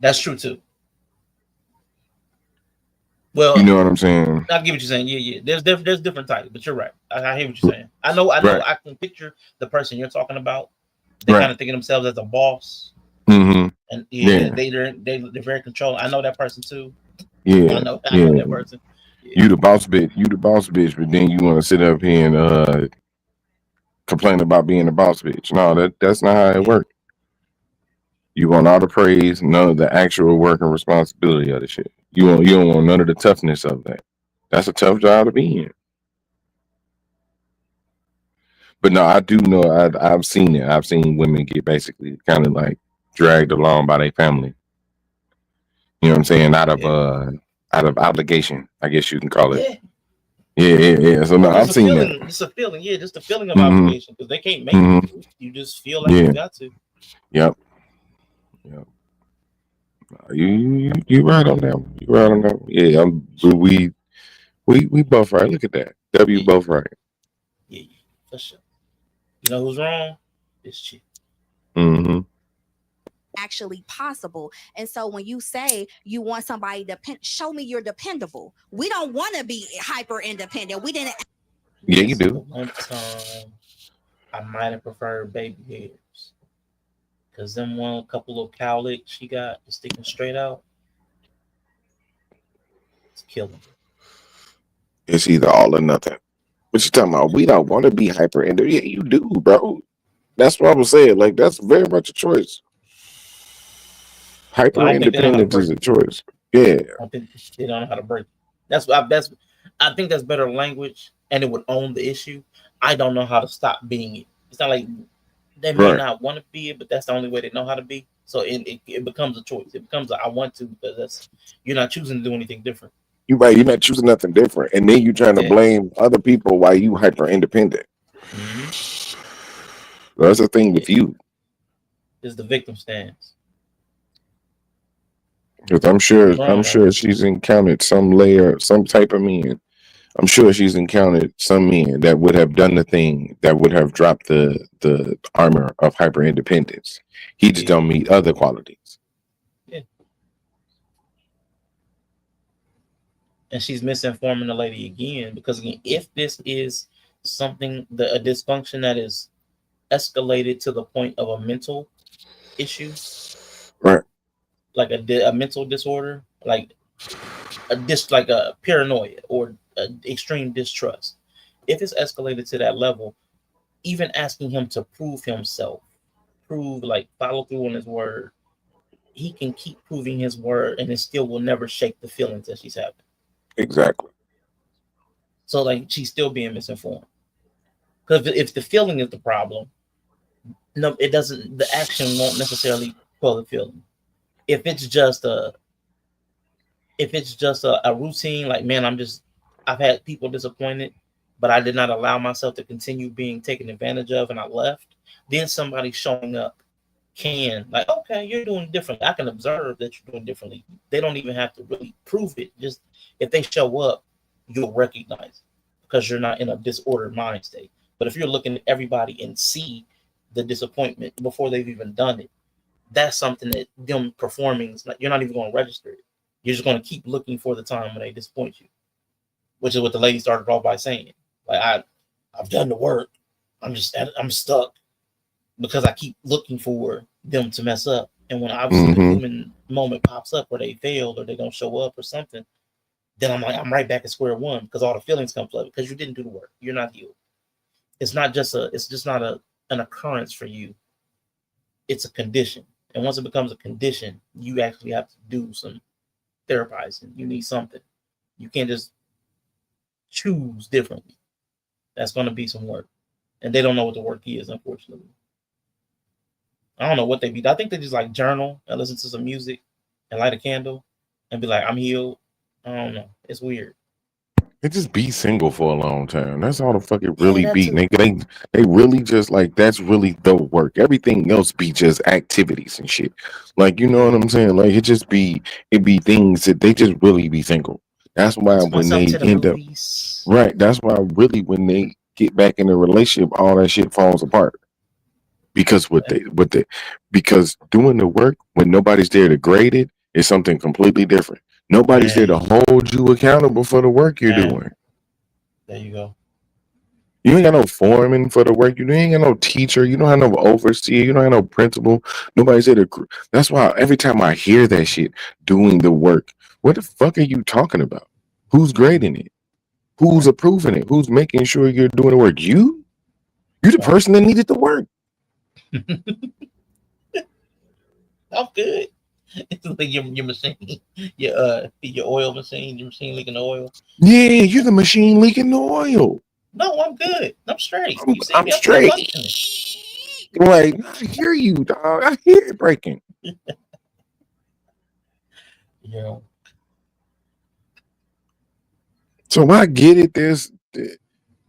That's true too. Well, You know what I'm saying? I get what you're saying. Yeah. There's different types, but you're right. I hear what you're saying. I know. Right. I can picture the person you're talking about. They Right. kind of think of themselves as a boss, Mm-hmm. and Yeah. they're very controlling. I know that person too. Yeah. I know Yeah. that person. You the boss bitch. You the boss bitch, but then you want to sit up here and complain about being a boss bitch. No, that's not how it works. You want all the praise, none of the actual work and responsibility of the shit. You don't want none of the toughness of that. That's a tough job to be in. But no, I do know I've seen it. I've seen women get basically kind of like dragged along by their family. You know what I'm saying? Out of obligation, I guess you can call it. Yeah. So no, I've seen that. Just a feeling. Yeah, just a feeling of Mhm. obligation because they can't make Mhm. you. You just feel like Yeah. you got to. Yep. You right on that. You right on that. Yeah, we both right. Look at that. W both right. Yeah, for sure. You know who's wrong? It's chick. Mm-hmm. Actually possible. And so when you say you want somebody to show me you're dependable. We don't want to be hyper independent. We didn't. Yeah, you do. One time, I might have preferred baby hairs because them one couple of cowlicks she got sticking straight out. It's killing. It's either all or nothing. What you talking about? We don't want to be hyper independent. Yeah, you do, bro. That's what I was saying. Like that's very much a choice. Well, I Hyper don't think they know how to independence is break a choice. Yeah. I don't think they don't know how to break it. I think that's better language and it would own the issue. I don't know how to stop being it. It's not like they may Right. not want to be it, but that's the only way they know how to be. So it becomes a choice. It becomes I want to because you're not choosing to do anything different. You're right. You're not choosing nothing different, and then you're trying to blame other people why you hyper independent. That's the thing with you. It's the victim stance. Because I'm sure she's encountered some type of men. I'm sure she's encountered some men that would have done the thing that would have dropped the armor of hyper independence. He just don't meet other qualities. Yeah. And she's misinforming the lady again because again, if this is something a dysfunction that is escalated to the point of a mental issue, right? Like a mental disorder, like a paranoia or extreme distrust. If it's escalated to that level, even asking him to prove himself, follow through on his word, he can keep proving his word, and it still will never shake the feelings that she's having. Exactly. So like she's still being misinformed. Because if the feeling is the problem, no, it doesn't. The action won't necessarily quell the feeling. If it's just a routine, like man, I've had people disappointed, but I did not allow myself to continue being taken advantage of, and I left, then somebody showing up can, like, okay, you're doing differently. I can observe that you're doing differently. They don't even have to really prove it. Just if they show up, you'll recognize it because you're not in a disordered mind state. But if you're looking at everybody and see the disappointment before they've even done it, that's something that them performing is not, you're not even going to register it. You're just going to keep looking for the time when they disappoint you, which is what the lady started off by saying. Like, I've done the work. I'm stuck because I keep looking for them to mess up. And when obviously the human moment pops up where they failed or they don't show up or something, then I'm right back at square one because all the feelings come flooded because you didn't do the work. You're not healed. It's just not an occurrence for you. It's a condition. And once it becomes a condition, you actually have to do some therapizing. You need something. You can't just choose differently. That's going to be some work. And they don't know what the work is, unfortunately. I don't know what they be. I think they just like journal and listen to some music and light a candle and be like, I'm healed. I don't know. It's weird. They just be single for a long time. That's all the fuck it really be. They really just like, that's really the work. Everything else be just activities and shit. Like, you know what I'm saying? Like it be things that they just really be single. That's why when they end up, right, that's why really when they get back in a relationship, all that shit falls apart. Because because doing the work when nobody's there to grade it is something completely different. Nobody's there to hold you accountable for the work you're doing. There you go. You ain't got no foreman for the work. You ain't got no teacher. You don't have no overseer. You don't have no principal. Nobody's there to. That's why every time I hear that shit, doing the work, what the fuck are you talking about? Who's grading it? Who's approving it? Who's making sure you're doing the work? You the person that needed the work. I'm good. It's like your machine, your oil machine, your machine leaking oil. Yeah, you're the machine leaking the oil. No, I'm good. I'm straight. I'm straight. Like, I hear you, dog. I hear it breaking. Yeah. So I get it. There's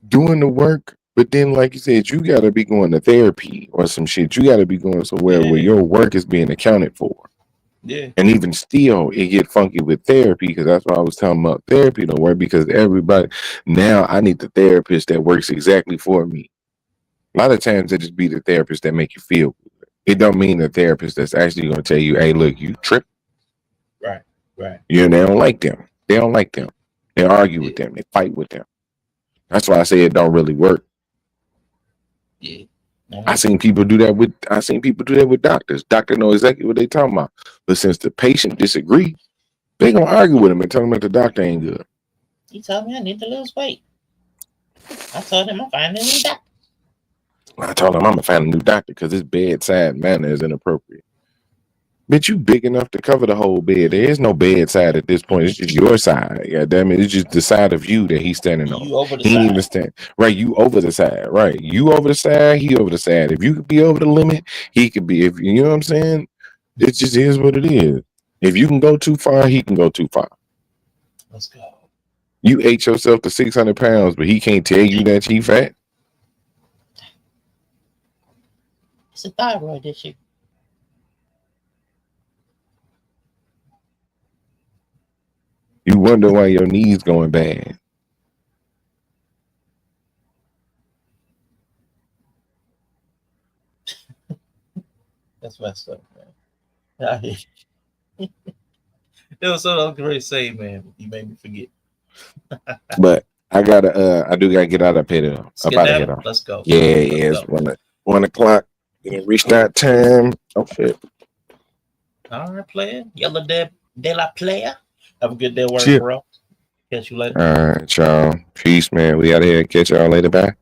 doing the work, but then, like you said, you got to be going to therapy or some shit. You got to be going somewhere where your work is being accounted for. Yeah. And even still, it get funky with therapy because that's why I was talking about therapy don't work because everybody now I need the therapist that works exactly for me. A lot of times it just be the therapist that make you feel good. It don't mean the therapist that's actually going to tell you, hey, look, you trip. Right. You know, they don't like them. They don't like them. They argue with them. They fight with them. That's why I say it don't really work. Yeah. I seen people do that with doctors. Doctor know exactly what they talking about. But since the patient disagree, they gonna argue with him and tell him that the doctor ain't good. He told me I need to lose weight. I told him I'm finding a new doctor. I told him I'm gonna find a new doctor because his bedside manner is inappropriate. Bitch, you big enough to cover the whole bed. There is no bedside at this point. It's just your side. Yeah, damn it. It's just the side of you that he's standing on. You over the he side. Ain't even stand. Right, you over the side. Right. You over the side, he over the side. If you could be over the limit, he could be. If you know what I'm saying? It just is what it is. If you can go too far, he can go too far. Let's go. You ate yourself to 600 pounds, but he can't tell you that you fat. It's a thyroid issue. You wonder why your knees going bad. That's messed up, man. It was something I was ready to say, man. You made me forget. But I do gotta get out of here though. Let's go. Yeah, it's 1 o'clock. Reach that time. Oh shit. All right, player. Yella de la player. Have a good day, work, bro. Catch you later. All right, y'all. Peace, man. We out of here. Catch y'all later. Bye.